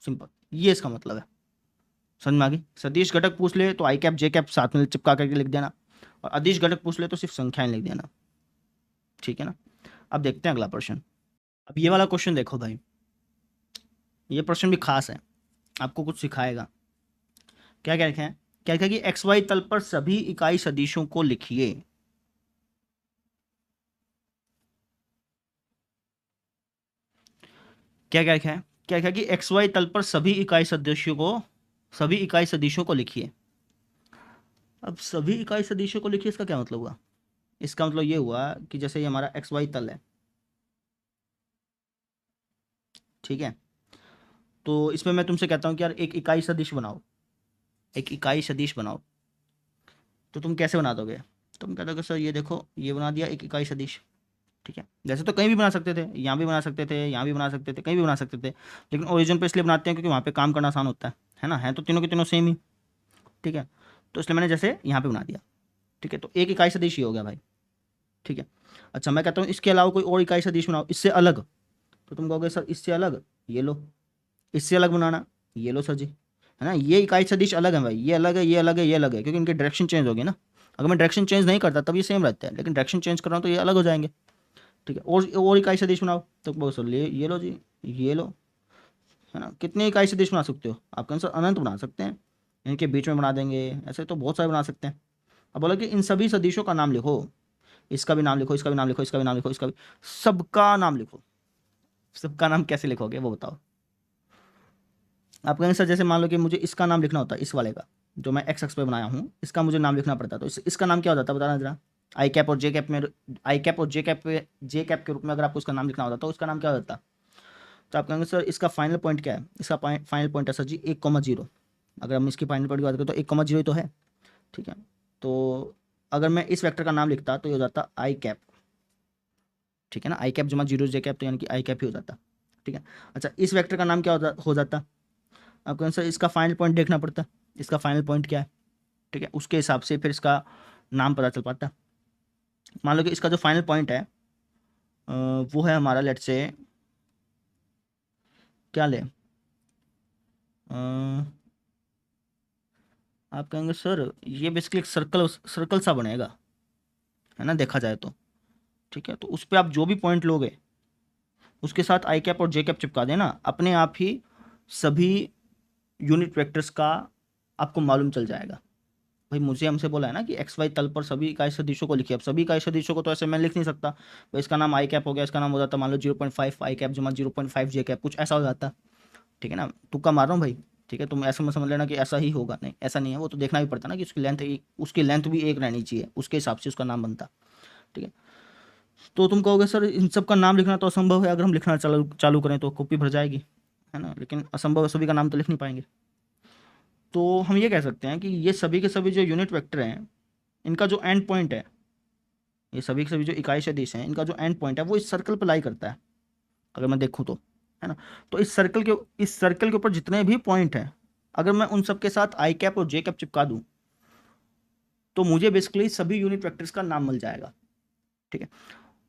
सिंपल, ये इसका मतलब है। समझ में आ गई। सदिश घटक पूछ ले तो आई कैप जे कैप साथ में चिपका करके लिख देना, और अदिश घटक पूछ ले तो सिर्फ संख्याएं लिख देना, ठीक है ना। अब देखते हैं अगला प्रश्न। अब ये वाला क्वेश्चन देखो भाई, ये प्रश्न भी खास है, आपको कुछ सिखाएगा। क्या क्या लिखा है, क्या लिखा है कि एक्स वाई तल पर सभी इकाई सदिशों को लिखिए। क्या क्या लिखा है, क्या क्या कि एक्स वाई तल पर सभी इकाई सदिशों को लिखिए। अब सभी इकाई सदिशों को लिखिए, इसका क्या मतलब हुआ? इसका मतलब ये हुआ कि जैसे ये हमारा एक्स वाई तल है, ठीक है, तो इसमें मैं तुमसे कहता हूँ कि यार एक इकाई सदिश बनाओ, एक इकाई सदिश बनाओ, तो तुम कैसे बना दोगे? तुम कहते हो कि सर ये देखो ये बना दिया एक इकाई सदिश, ठीक है। जैसे तो कहीं भी बना सकते थे, यहाँ भी बना सकते थे, यहाँ भी बना सकते थे, कहीं भी बना सकते थे, लेकिन ओरिजिन पे इसलिए बनाते हैं क्योंकि वहाँ पे काम करना आसान होता है ना, है तो तीनों के तीनों सेम ही, ठीक है। तो इसलिए मैंने जैसे यहाँ पे बना दिया, ठीक है, तो एक इकाई सदिश ही हो गया भाई, ठीक है। अच्छा मैं कहता हूँ इसके अलावा कोई और इकाई सदिश बनाओ इससे अलग, तो तुम कहोगे सर इससे अलग, ये लो, इससे अलग बनाना, ये लो सर जी, है ना, ये इकाई सदिश अलग है भाई, ये अलग है, ये अलग है, ये अलग है, क्योंकि इनके डायरेक्शन चेंज हो गए ना। अगर मैं डायरेक्शन चेंज नहीं करता तब ये सेम रहता है, लेकिन डायरेक्शन चेंज कर रहा हूँ तो ये अलग हो जाएंगे, ठीक है। और इकाई सदिश बनाओ, तो बहुत सर ये लो जी, ये लो, है ना, कितने इकाई सदिश बना सकते हो? आपके आंसर अनंत बना सकते हैं, इनके बीच में बना देंगे, ऐसे तो बहुत सारे बना सकते हैं। अब बोला कि इन सभी सदिशों का नाम लिखो, इसका भी नाम लिखो, इसका भी नाम लिखो, इसका भी नाम लिखो, इसका भी, सबका नाम लिखो। सबका नाम कैसे लिखोगे वो बताओ? आप कहेंगे सर जैसे मान लो कि मुझे इसका नाम लिखना होता है, इस वाले का जो मैं एक्स एक्स पे बनाया हूँ, इसका मुझे नाम लिखना पड़ता है, तो इसका नाम क्या हो जाता है बताना जरा? आई कैप और जे कैप में, आई कैप और जे कैप के रूप में अगर आपको इसका नाम लिखना होता तो उसका नाम क्या हो जाता? तो आप कहेंगे सर इसका फाइनल पॉइंट क्या है? इसका फाइनल पॉइंट है सर जी 1,0। अगर हम इसकी फाइनल पॉइंट की बात करें तो 1,0 ही तो है, ठीक है। तो अगर मैं इस वेक्टर का नाम लिखता तो ये हो जाता आई कैप, ठीक है ना, आई कैप जमा 0 जे कैप, तो यानी कि आई कैप ही हो जाता, ठीक है। अच्छा इस वेक्टर का नाम क्या हो जाता? आपको आंसर इसका फाइनल पॉइंट देखना पड़ता, इसका फाइनल पॉइंट क्या है, ठीक है, उसके हिसाब से फिर इसका नाम पता चल पाता। मान लो कि इसका जो फाइनल पॉइंट है वो है हमारा, लेट से क्या ले, आप कहेंगे सर ये बेसिकली एक सर्कल सर्कल सा बनेगा, है ना, देखा जाए तो, ठीक है। तो उस पर आप जो भी पॉइंट लोगे उसके साथ आई कैप और जे कैप चिपका देना, अपने आप ही सभी यूनिट वेक्टर्स का आपको मालूम चल जाएगा। भाई मुझे हमसे बोला है ना कि एक्स वाई तल पर सभी इकाई सदिशों को लिखिए, अब सभी इकाई सदिशों को तो ऐसे मैं लिख नहीं सकता, भाई इसका नाम आई कैप हो गया, इसका नाम हो जाता मान लो 0.5 आई कैप जमा 0.5 जे कैप, कुछ ऐसा हो जाता, ठीक है ना, तुक्का मार रहा हूँ भाई, ठीक है। तुम ऐसा मत समझ लेना कि ऐसा ही होगा, नहीं ऐसा नहीं है, वो तो देखना भी पड़ता ना कि उसकी लेंथ भी एक रहनी चाहिए, उसके हिसाब से उसका नाम बनता, ठीक है। तो तुम कहोगे सर इन सब का नाम लिखना तो असंभव है, अगर हम लिखना चालू चालू करें तो कॉपी भर जाएगी, है ना, लेकिन असंभव है, सभी का नाम तो लिख नहीं पाएंगे। तो हम ये कह सकते हैं कि ये सभी के सभी जो यूनिट वेक्टर हैं, इनका जो एंड पॉइंट है, ये सभी के सभी जो इकाई सदिश हैं, इनका जो एंड पॉइंट है वो इस सर्कल पर लाई करता है, अगर मैं देखूँ तो, है ना। तो इस सर्कल के ऊपर जितने भी पॉइंट हैं, अगर मैं उन सब के साथ आई कैप और जे कैप चिपका दूं तो मुझे बेसिकली सभी यूनिट वेक्टर्स का नाम मिल जाएगा, ठीक है।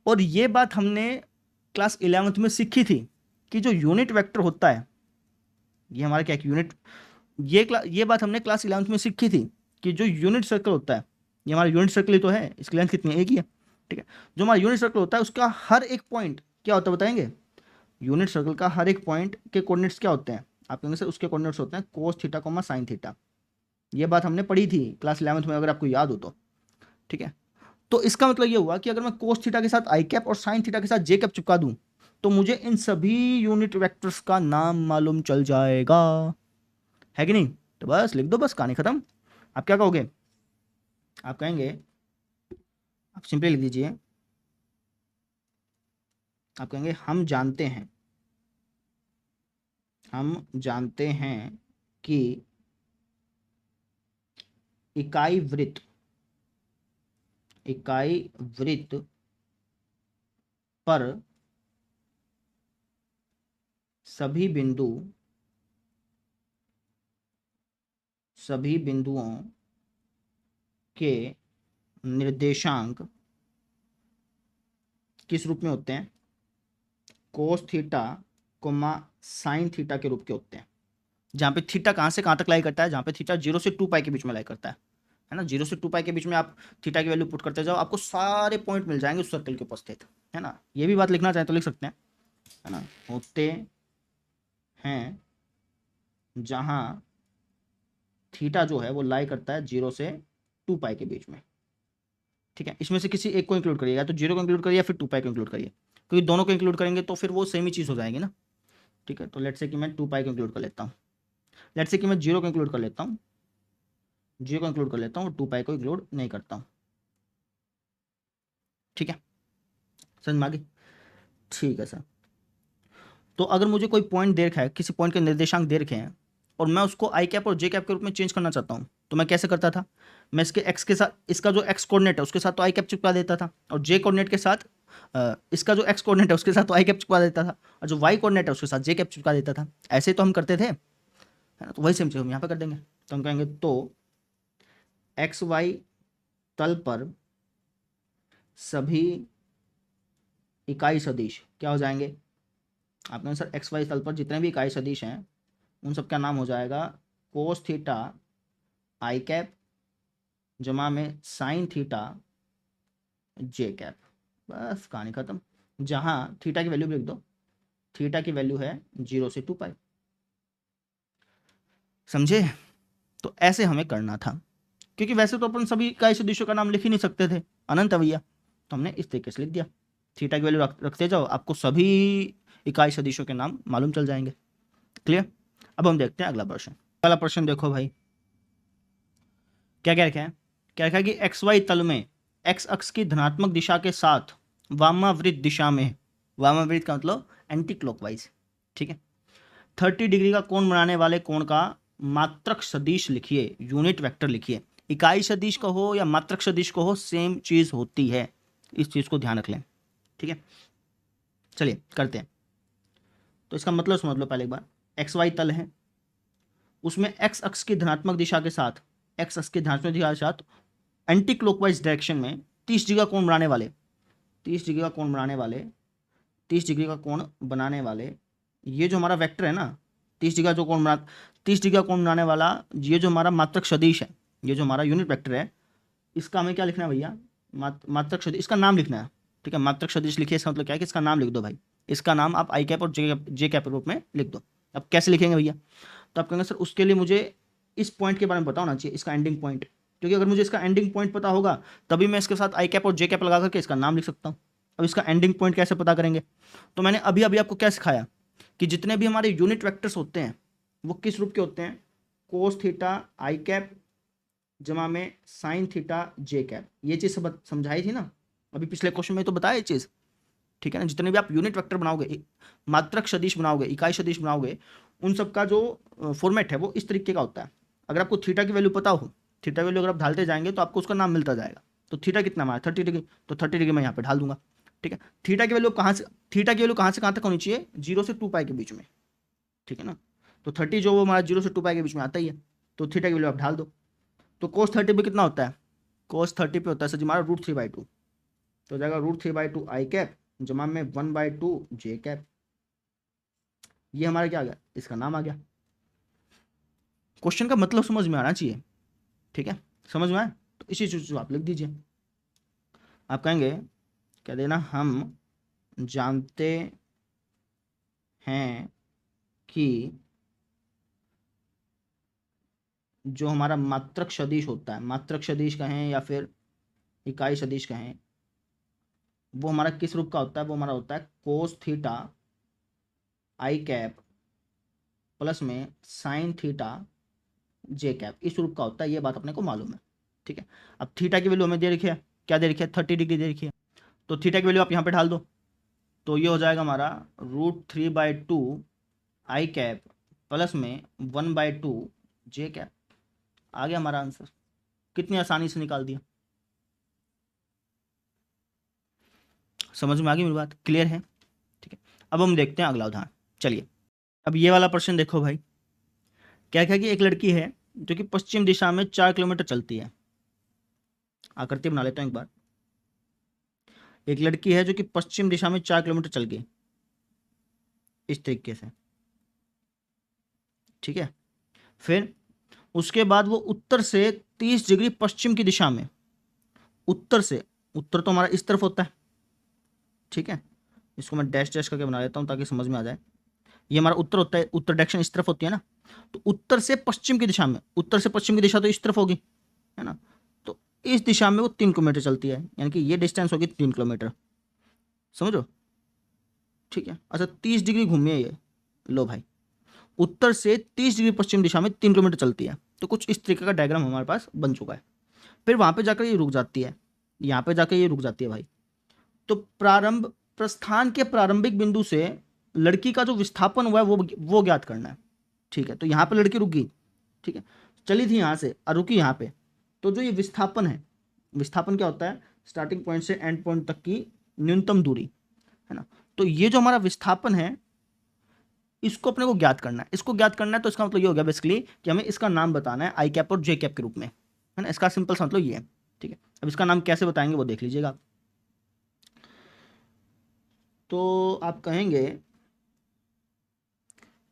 और ये बात हमने क्लास 11th में सीखी थी कि जो यूनिट वेक्टर होता है, ये हमारा क्या यूनिट, ये बात हमने क्लास 11th में सीखी थी कि जो यूनिट सर्कल होता है, ये हमारा यूनिट सर्कल ही तो है, इसकी लेंथ कितनी है, एक ही है, ठीक है। जो हमारा यूनिट सर्कल होता है उसका हर एक पॉइंट क्या होता है बताएंगे? यूनिट सर्कल का हर एक पॉइंट के कोऑर्डिनेट्स क्या होते हैं? आप कहेंगे सर उसके कोऑर्डिनेट्स होते हैं cos theta coma sine theta, ये बात हमने पढ़ी थी क्लास 11th में, अगर आपको याद हो तो, ठीक है। तो इसका मतलब ये हुआ कि अगर मैं कोस थीटा के साथ आई कैप और साइन थीटा के साथ जे कैप चिपका दूं तो मुझे इन सभी यूनिट वेक्टर्स का नाम मालूम चल जाएगा, है कि नहीं? तो बस लिख दो, बस कहानी खत्म। आप क्या कहोगे? आप कहेंगे, आप सिंपली लिख दीजिए, आप कहेंगे हम जानते हैं कि इकाई वृत्त पर सभी बिंदुओं के निर्देशांक किस रूप में होते हैं? Cos theta coma sine theta के रूप के होते हैं, जहाँ पे थीटा कहाँ से कहाँ तक लाई करता है, जहाँ पे थीटा 0 से 2 पाई के बीच में लाई करता है ना, 0 से 2 पाई के बीच में आप थीटा की वैल्यू पुट करते जाओ, आपको सारे पॉइंट मिल जाएंगे उस सर्कल के ऊपर स्थित, है ना। ये भी बात लिखना चाहें तो लिख सकते हैं, है ना, होते हैं जहाँ थीटा जो है वो लाई करता है 0 से 2 पाई के बीच में, ठीक है। इसमें से किसी एक को इंक्लूड करिए, या तो 0 को इंक्लूड करिए या फिर 2 पाई को इंक्लूड करिए, क्योंकि दोनों को इंक्लूड करेंगे तो फिर वो सेम ही चीज़ हो जाएगी ना, ठीक है, तो लेट्स से कि मैं 2 पाई को इंक्लूड कर लेता हूँ, लेट्स से कि मैं 0 को इंक्लूड कर लेता हूँ, 0 को इंक्लूड कर लेता हूँ और 2 पाई को इंक्लूड नहीं करता हूँ। ठीक है, समझ में आ गई? ठीक है सर। तो अगर मुझे कोई पॉइंट दे रखा है, किसी पॉइंट के निर्देशांक दे रखे हैं और मैं उसको आई कैप और जे कैप के रूप में चेंज करना चाहता हूँ, तो मैं कैसे करता था? मैं इसके एक्स के साथ, इसका जो एक्स कोऑर्डिनेट है उसके साथ तो आई कैप चिपका देता था, और जे कोऑर्डिनेट के साथ इसका जो एक्स कोऑर्डिनेट है उसके साथ तो आई कैप चिपका देता था, और जो वाई कोऑर्डिनेट है उसके साथ जे कैप चिपका देता था। ऐसे ही तो हम करते थे, है ना? तो वही सेम चीज़ हम यहाँ पे कर देंगे। तो हम कहेंगे तो एक्स वाई तल पर सभी इकाई सदिश क्या हो जाएंगे? आपने सर एक्स वाई तल पर जितने भी इकाई सदिश हैं उन सब का नाम हो जाएगा कोस थीटा आई कैप जमा में साइन थीटा जे कैप। बस कहानी खत्म। जहाँ थीटा की वैल्यू भी लिख दो, थीटा की वैल्यू है 0 से 2 पाई। समझे? तो ऐसे हमें करना था, क्योंकि वैसे तो अपन सभी इकाई सदिशों का नाम लिख ही नहीं सकते थे, अनंत भैया, तो हमने इस तरीके से लिख दिया। थीटा की वैल्यू रखते जाओ, आपको सभी इकाई सदिशों के नाम मालूम चल जाएंगे। क्लियर? अब हम देखते हैं अगला प्रश्न। पहला प्रश्न देखो भाई, क्या क्या रखा है? क्या रखा है कि एक्स वाई तल में एक्स अक्ष की धनात्मक दिशा के साथ वामावृत दिशा में, वामावृत का मतलब एंटी क्लॉकवाइज, ठीक है, 30 डिग्री का कोण बनाने वाले कोण का मात्रक सदिश लिखिए, यूनिट वेक्टर लिखिए। इकाई सदिश का हो या मात्रक सदिश का हो, सेम चीज होती है, इस चीज को ध्यान रख लें। ठीक है, चलिए करते हैं। तो इसका मतलब समझ लो पहले एक बार। एक्स वाई तल है, उसमें एक्स अक्ष की धनात्मक दिशा के साथ, एक्स अक्ष की धनात्मक दिशा के साथ एंटी क्लॉकवाइज डायरेक्शन में 30 डिग्री का कोण बनाने वाले, 30 डिग्री का कोण बनाने वाले, 30 डिग्री का कोण बनाने वाले, ये जो हमारा वेक्टर है ना, 30 डिग्री का जो कोण बना, 30 डिग्री का कोण बनाने वाला ये जो हमारा मात्रक सदिश है, ये जो हमारा यूनिट वेक्टर है, इसका हमें क्या लिखना है भैया? मात्रक सदिश, इसका नाम लिखना है। ठीक है, मात्रक सदिश लिखिए, इसका मतलब क्या है कि इसका नाम लिख दो भाई। इसका नाम आप आई कैप और जे कैप के रूप में लिख दो। अब कैसे लिखेंगे भैया? तो आप कहेंगे सर उसके लिए मुझे इस पॉइंट के बारे में पता होना चाहिए, इसका एंडिंग पॉइंट, क्योंकि अगर मुझे इसका एंडिंग पॉइंट पता होगा तभी मैं इसके साथ आई कैप और जे कैप लगा करके इसका नाम लिख सकता हूँ। अब इसका एंडिंग पॉइंट कैसे पता करेंगे? तो मैंने अभी अभी आपको क्या सिखाया कि जितने भी हमारे यूनिट वेक्टर्स होते हैं वो किस रूप के होते हैं? कोस थीटा आई कैप जमा में साइन थीटा जे कैप। ये चीज़ समझाई थी ना अभी पिछले क्वेश्चन में, तो बताया ये चीज़। ठीक है ना, जितने भी आप यूनिट वेक्टर बनाओगे, मात्रक सदिश बनाओगे, इकाई सदिश बनाओगे, उन सब का जो फॉर्मेट है वो इस तरीके का होता है। अगर आपको थीटा की वैल्यू पता हो, थीटा वैल्यू अगर आप ढालते जाएंगे तो आपको उसका नाम मिलता जाएगा। तो थीटा कितना हमारा 30 डिग्री, तो 30 डिग्री मैं यहाँ पे ढाल दूंगा। ठीक है, थीटा की वैल्यू कहाँ से, थीटा की वैल्यू कहाँ से कहाँ तक होनी चाहिए? 0 से 2 पाई के बीच में। ठीक है ना, तो 30 जो वो हमारा 0 से 2 पाई के बीच में आता ही है, तो थीटा की वैल्यू आप ढाल दो। तो कोस 30 पे कितना होता है? कोस 30 पे होता है सर जी हमारा √3/2, तो हो जाएगा √3/2 आई कैप जमा में 1/2 जे कैप। ये हमारा क्या आ गया? इसका नाम आ गया। क्वेश्चन का मतलब समझ में आना चाहिए। ठीक है, समझ में आए तो इसी चीज को आप लिख दीजिए। आप कहेंगे क्या देना? हम जानते हैं कि जो हमारा मात्रक सदिश होता है, मात्रक सदिश कहें या फिर इकाई सदिश कहें, वो हमारा किस रूप का होता है? वो हमारा होता है कोस थीटा आई कैप प्लस में साइन थीटा जे कैप, इस रूप का होता है। ये बात अपने को मालूम है। ठीक है, अब थीटा की वैल्यू हमें दे रखी है, क्या दे रखी है? 30 डिग्री दे रखी है, तो थीटा की वैल्यू आप यहाँ पे ढाल दो, तो ये हो जाएगा हमारा √3/2 आई कैप प्लस में 1/2 जे कैप। आ गया हमारा आंसर। कितनी आसानी से निकाल दिया। समझ में आ गई मेरी बात? क्लियर है? ठीक है, अब हम देखते हैं अगला उदाहरण। चलिए, अब ये वाला प्रश्न देखो भाई। क्या क्या कि एक लड़की है जो कि पश्चिम दिशा में 4 किलोमीटर चलती है। आकृति बना लेता हूँ एक बार। एक लड़की है जो कि पश्चिम दिशा में 4 किलोमीटर चल गई, इस तरीके से। ठीक है, फिर उसके बाद वो उत्तर से 30 डिग्री पश्चिम की दिशा में, उत्तर से, उत्तर तो हमारा इस तरफ होता है। ठीक है, इसको मैं डैश डैश करके बना लेता हूँ ताकि समझ में आ जाए। ये हमारा उत्तर होता है, उत्तर डायरेक्शन इस तरफ होती है ना, तो उत्तर से पश्चिम की दिशा में, उत्तर से पश्चिम की दिशा तो इस तरफ होगी, है ना, तो इस दिशा में वो 3 किलोमीटर चलती है, यानी कि ये डिस्टेंस होगी 3 किलोमीटर। समझो? ठीक है, अच्छा 30 डिग्री घूमी है ये, लो भाई, उत्तर से 30 डिग्री पश्चिम दिशा में 3 किलोमीटर चलती है। तो कुछ इस तरीके का डायग्राम हमारे पास बन चुका है। फिर वहां पे जाकर ये रुक जाती है, यहाँ पे जाकर ये रुक जाती है भाई। तो प्रस्थान के प्रारंभिक बिंदु से लड़की का जो विस्थापन हुआ है वो ज्ञात करना है। ठीक है, तो यहाँ पे लड़की रुक गई, ठीक है, चली थी यहाँ से और रुकी यहाँ पे। तो जो ये विस्थापन है, विस्थापन क्या होता है? स्टार्टिंग पॉइंट से एंड पॉइंट तक की न्यूनतम दूरी, है ना। तो ये जो हमारा विस्थापन है, इसको अपने को ज्ञात करना है। इसको ज्ञात करना है तो इसका मतलब ये हो गया बेसिकली कि हमें इसका नाम बताना है आई कैप और जे कैप के रूप में, है ना। इसका सिंपल सा मतलब ये है, ठीक है। अब इसका नाम कैसे बताएंगे वो देख लीजिएगा। तो आप कहेंगे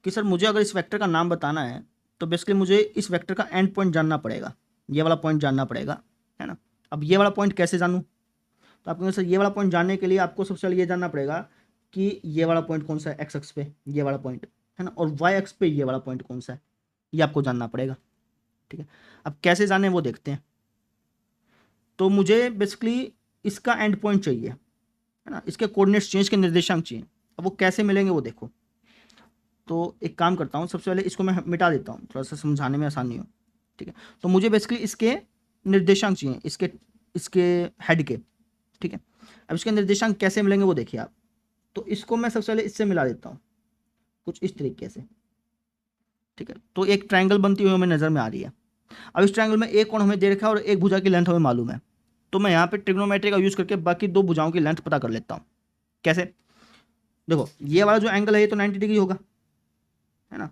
कि सर मुझे अगर इस वेक्टर का नाम बताना है तो बेसिकली मुझे इस वेक्टर का एंड पॉइंट जानना पड़ेगा, ये वाला पॉइंट जानना पड़ेगा, है ना। अब ये वाला पॉइंट कैसे जानूँ? तो आप कहेंगे सर ये वाला पॉइंट जानने के लिए आपको सबसे पहले ये जानना पड़ेगा कि ये वाला पॉइंट कौन सा है एक्स अक्ष पे, ये वाला पॉइंट, है ना, और वाई अक्ष पे ये वाला पॉइंट कौन सा है, ये आपको जानना पड़ेगा, ठीक है। अब कैसे जाने वो देखते हैं। तो मुझे बेसिकली इसका एंड पॉइंट चाहिए, है ना, इसके कोऑर्डिनेट्स चेंज के निर्देशांक चाहिए। अब वो कैसे मिलेंगे वो देखो। तो एक काम करता हूँ, सबसे पहले इसको मैं मिटा देता हूँ, थोड़ा सा समझाने में आसानी हो, ठीक है। तो मुझे बेसिकली इसके निर्देशांक चाहिए, इसके इसके हेड के, ठीक है। अब इसके निर्देशांक कैसे मिलेंगे वो देखिए आप। तो इसको मैं सबसे पहले इससे मिला देता हूँ कुछ इस तरीके से, ठीक है। तो एक ट्रायंगल बनती हुई हमें नज़र में आ रही है। अब इस ट्रायंगल में एक कोण हमें दे रखा है और एक भुजा की लेंथ हमें मालूम है। तो मैं यहाँ पे ट्रिग्नोमेट्री का यूज़ करके बाकी दो भुजाओं की लेंथ पता कर लेता हूँ। कैसे? देखो ये वाला जो एंगल है ये तो 90 डिग्री होगा, है ना।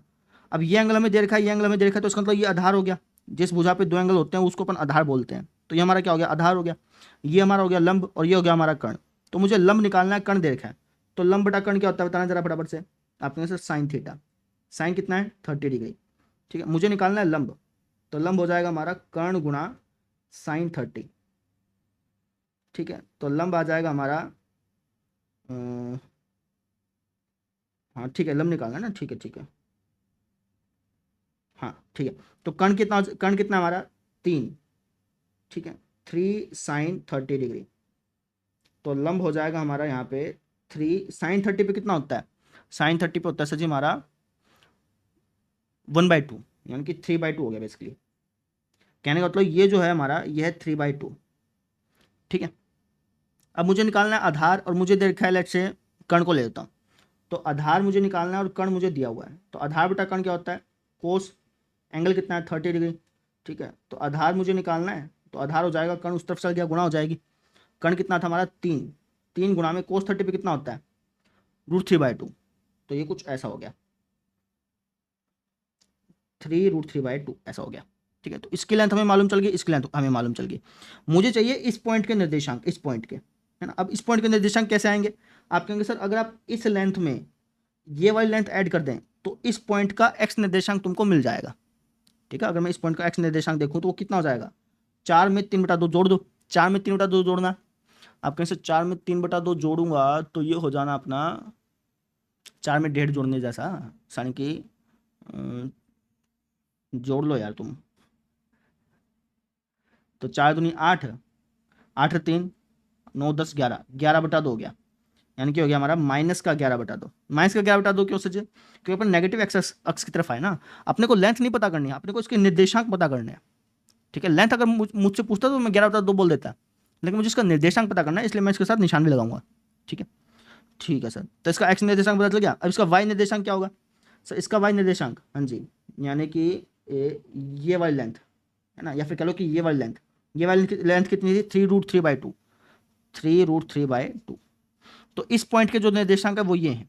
अब ये एंगल हमें दे रखा है, ये एंगल हमें दे रखा है, तो इसका मतलब ये आधार हो गया। जिस भुजा पे दो एंगल होते हैं उसको अपन आधार बोलते हैं। तो ये हमारा क्या हो गया? आधार हो गया। ये हमारा हो गया लंब और ये हो गया हमारा कर्ण। तो मुझे लंब निकालना है, कर्ण दे रखा है। तो लंब बटा कर्ण क्या होता है बताना जरा फटाफट से। आप कहेंगे सर साइन थीटा। साइन कितना है? 30 डिग्री, ठीक है। मुझे निकालना है लंब, तो लंब हो जाएगा हमारा कर्ण गुणा साइन 30, ठीक है। तो लंब आ जाएगा हमारा हाँ ठीक है, लंब निकालना है ना, ठीक है ठीक है, हाँ ठीक है। तो कर्ण कितना हमारा? 3, ठीक है, 3 साइन 30 डिग्री। तो लंब हो जाएगा हमारा यहाँ पे 3 साइन 30 पे कितना होता है? साइन 30 पे होता है सर जी हमारा 1/2, यानी कि 3/2 हो गया बेसिकली। कहने का मतलब ये जो है हमारा ये है 3/2, ठीक है। अब मुझे निकालना है आधार और मुझे दे रखा है, लेट्स से कर्ण को ले लेता हूँ। तो आधार मुझे निकालना है और कर्ण मुझे दिया हुआ है। तो आधार बटा कर्ण क्या होता है? कोस एंगल कितना है? 30 डिग्री, ठीक है। तो आधार मुझे निकालना है, तो आधार हो जाएगा, कर्ण उस तरफ चल गया, गुणा हो जाएगी। कर्ण कितना था हमारा? 3, 3 गुणा में कोस 30 पे कितना होता है? √3/2। तो ये कुछ ऐसा हो गया, 3√3/2 ऐसा हो गया, ठीक है। तो इसकी लेंथ हमें मालूम चल गई, इसकी लेंथ हमें मालूम चल गई। मुझे चाहिए इस पॉइंट के निर्देशांक, इस पॉइंट के, है ना। अब इस पॉइंट के निर्देशांक कैसे आएंगे? आप कहेंगे सर अगर आप इस लेंथ में ये वाली लेंथ ऐड कर दें तो इस पॉइंट का एक्स निर्देशांक तुमको मिल जाएगा, ठीक है। अगर मैं इस पॉइंट का एक्स निर्देशांक देखूं तो वो कितना हो जाएगा? 4 में 3/2 जोड़ दो। 4 में 3/2 जोड़ना, आप कहें सर 4 में 3/2 जोड़ूंगा तो ये हो जाना अपना 4 में 1.5 जोड़ने जैसा, यानी कि जोड़ लो यार तुम। तो 4 दूनी 8, 8 3 9 10 11, 11/2 हो गया, यानी कि हो गया हमारा -11/2। -11/2 क्यों सर? क्योंकि अपन नेगेटिव एक्स अक्ष की तरफ आए ना। अपने को लेंथ नहीं पता करनी है, अपने को इसके निर्देशांक पता करने हैं, ठीक है। लेंथ अगर मुझसे पूछता तो मैं 11/2 बोल देता, लेकिन मुझे इसका निर्देशांक पता करना है, इसलिए मैं इसके साथ निशान भी लगाऊंगा, ठीक है। ठीक है सर, तो इसका एक्स निर्देशांक पता चल गया। अब इसका वाई निर्देशांक क्या होगा? सर इसका वाई निर्देशांक, हाँ जी, यानी कि ये वाली लेंथ, है ना, या फिर कह लो कि ये वाली लेंथ, ये वाली लेंथ कितनी थी? 3√3/2, 3√3/2। तो इस पॉइंट के जो निर्देशांक है वो ये हैं।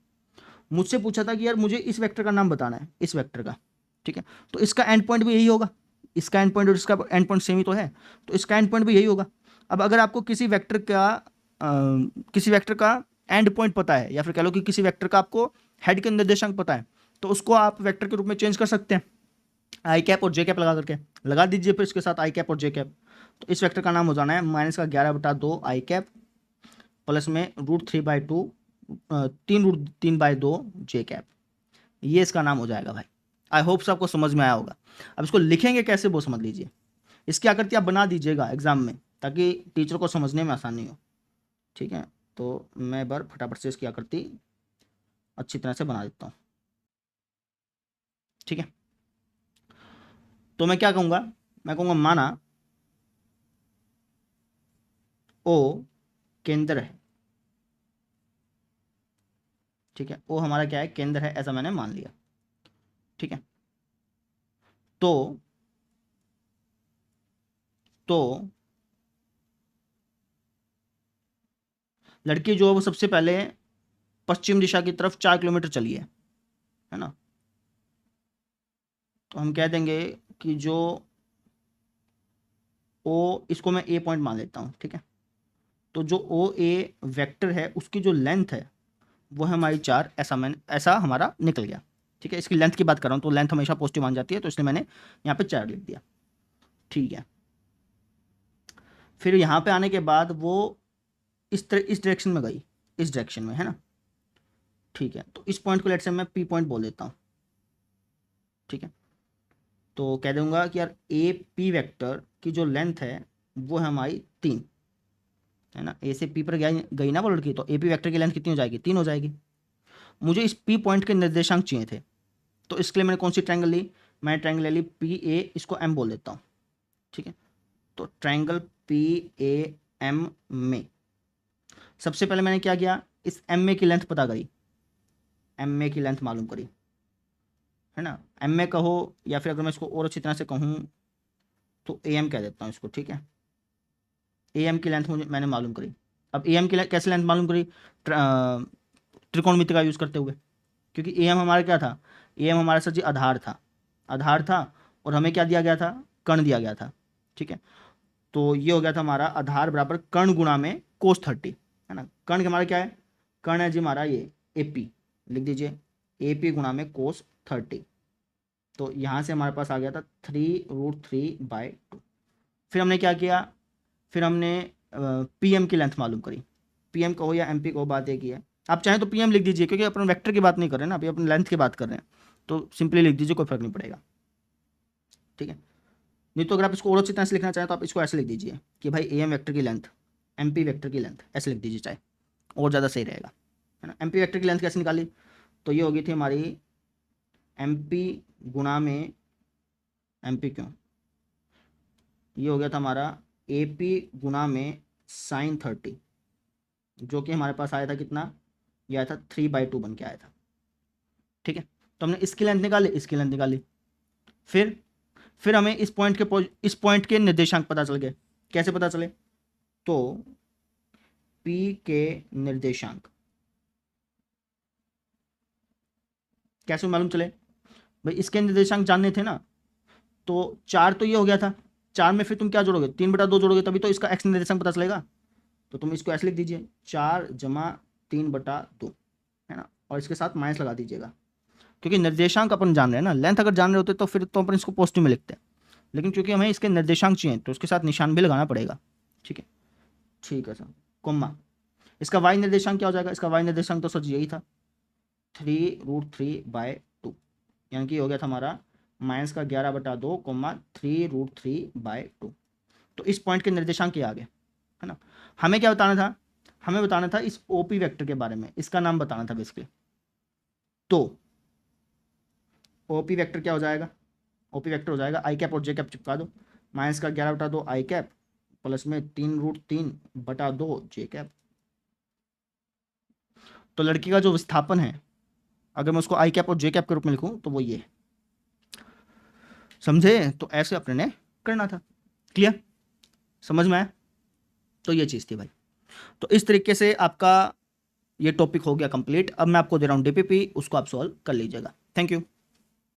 मुझसे पूछा था कि यार मुझे इस वेक्टर का नाम बताना है, इस वेक्टर का, ठीक है। तो इसका एंड पॉइंट भी यही होगा, इसका एंड पॉइंट और इसका एंड पॉइंट सेम ही तो है, तो इसका एंड पॉइंट भी यही होगा। अब अगर आपको किसी वेक्टर का एंड पॉइंट पता है, या फिर कह लो कि किसी वेक्टर का आपको हेड के निर्देशांक पता है, तो उसको आप वेक्टर के रूप में चेंज कर सकते हैं, आई कैप और जे कैप लगा करके। लगा दीजिए फिर इसके साथ आई कैप और जे कैप। तो इस वेक्टर का नाम हो जाना है -11/2 आई कैप प्लस में √3/2 3√3/2 जे कैप। ये इसका नाम हो जाएगा भाई। आई होप आपको समझ में आया होगा। अब इसको लिखेंगे कैसे वो समझ लीजिए। इसकी आकृति आप बना दीजिएगा एग्जाम में, ताकि टीचर को समझने में आसानी हो, ठीक है। तो मैं बार फटाफट से इसकी आकृति अच्छी तरह से बना देता हूँ। ठीक है, तो मैं क्या कहूँगा, मैं कहूँगा माना ओ केंद्र है, ठीक है, ओ हमारा क्या है, केंद्र है, ऐसा मैंने मान लिया। ठीक है, तो लड़की जो है वो सबसे पहले पश्चिम दिशा की तरफ 4 किलोमीटर चली है ना, तो हम कह देंगे कि जो ओ, इसको मैं ए पॉइंट मान लेता हूँ, ठीक है, तो जो ओ ए वेक्टर है उसकी जो लेंथ है वो है हमारी 4, ऐसा हमारा निकल गया। ठीक है, इसकी लेंथ की बात कर रहा हूँ तो लेंथ हमेशा पॉजिटिव मान जाती है, तो इसलिए मैंने यहाँ पे 4 लिख दिया। ठीक है, फिर यहाँ पे आने के बाद वो इस डायरेक्शन में गई, इस डायरेक्शन में, है ना। ठीक है, तो इस पॉइंट को लेट से मैं पी पॉइंट बोल देता हूँ। ठीक है, तो कह दूंगा कि यार ए पी वेक्टर की जो लेंथ है वो है हमारी 3, है ना। ए से पी पर गई ना वो लड़की, तो ए पी वेक्टर की लेंथ कितनी हो जाएगी, 3 हो जाएगी। मुझे इस पी पॉइंट के निर्देशांक चाहिए थे, तो इसके लिए मैंने कौन सी ट्रायंगल ली, मैंने ट्रायंगल ले ली पी ए, इसको एम बोल देता हूँ। ठीक है, तो ट्रायंगल पी ए एम में सबसे पहले मैंने क्या किया, इस एम ए की लेंथ पता करी, एम ए की लेंथ मालूम करी, है ना। एम ए कहो या फिर अगर मैं इसको और अच्छी तरह से कहूँ तो ए एम कह देता हूँ इसको। ठीक है, ए एम की लेंथ मैंने मालूम करी। अब ए एम की कैसे लेंथ मालूम करी, त्रिकोणमिति का यूज़ करते हुए, क्योंकि ए एम हमारा क्या था, ए एम हमारा सर जी आधार था, आधार था, और हमें क्या दिया गया था, कर्ण दिया गया था। ठीक है, तो ये हो गया था हमारा आधार बराबर कर्ण गुणा में कोस 30, है ना। कर्ण हमारा क्या है, कर्ण है जी हमारा ये ए पी, लिख दीजिए ए पी गुणा में कोस 30, तो यहाँ से हमारे पास आ गया था 3√3/2। फिर हमने क्या किया, फिर हमने पी एम की लेंथ मालूम करी, पी एम कहो या एम पी कहो, बात एक ही है। आप चाहें तो पी एम लिख दीजिए, क्योंकि अपन वेक्टर की बात नहीं कर रहे हैं ना, अभी अपन लेंथ की बात कर रहे हैं, तो सिंपली लिख दीजिए, कोई फर्क नहीं पड़ेगा। ठीक है, नहीं तो अगर आप इसको और अच्छी तरह से लिखना चाहें तो आप इसको ऐसे लिख दीजिए कि भाई ए एम वैक्टर की लेंथ एम पी वैक्टर की लेंथ, ऐसे लिख दीजिए चाहे, और ज़्यादा सही रहेगा, है ना। एम पी वैक्टर की लेंथ कैसे निकाली, तो ये होगी थी हमारी एम पी गुणा में एम पी, क्यों, ये हो गया था हमारा ए पी गुणा में साइन 30, जो कि हमारे पास आया था कितना, ये आया था 3/2 बन के आया था। ठीक है, तो हमने इसकी लेंथ निकाली, इसकी लेंथ निकाली, फिर हमें इस पॉइंट के निर्देशांक पता चल गए। कैसे पता चले, तो P के निर्देशांक कैसे मालूम चले, भाई इसके निर्देशांक जानने थे ना, तो 4 तो ये हो गया था, 4 में फिर तुम क्या जोड़ोगे, 3/2 जोड़ोगे, तभी तो इसका एक्स निर्देशांक पता चलेगा। तो तुम इसको ऐसे लिख दीजिए 4 जमा 3/2, है ना, और इसके साथ माइनस लगा दीजिएगा, क्योंकि निर्देशांक अपन जान रहे हैं ना। लेंथ अगर जान रहे होते तो फिर तो अपन इसको पॉजिटिव में लिखते हैं, लेकिन क्योंकि हमें इसके निर्देशांक चाहिए तो उसके साथ निशान भी लगाना पड़ेगा। ठीक है, ठीक है सर, कोम्मा, इसका वाई निर्देशांक क्या हो जाएगा, इसका वाई निर्देशांक तो सच यही था 3√3/2, यानी कि हो गया था हमारा -11/2, 3√3/2। तो इस पॉइंट के निर्देशांक ये आ गए, है ना। हमें क्या बताना था, हमें बताना था इस ओपी वेक्टर के बारे में, इसका नाम बताना था बेसिकली। तो ओपी वेक्टर क्या हो जाएगा, ओपी वेक्टर हो जाएगा आई कैप और जे कैप चिपका दो, -11/2 आई कैप प्लस में 3√3/2 जे कैप। तो लड़की का जो विस्थापन है, अगर मैं उसको आई कैप और जे कैप के रूप में लिखूं तो वो ये है, समझे। तो ऐसे अपने ने करना था, क्लियर, समझ में आया। तो ये चीज़ थी भाई। तो इस तरीके से आपका ये टॉपिक हो गया कंप्लीट। अब मैं आपको दे रहा हूँ डीपीपी, उसको आप सॉल्व कर लीजिएगा। Thank you.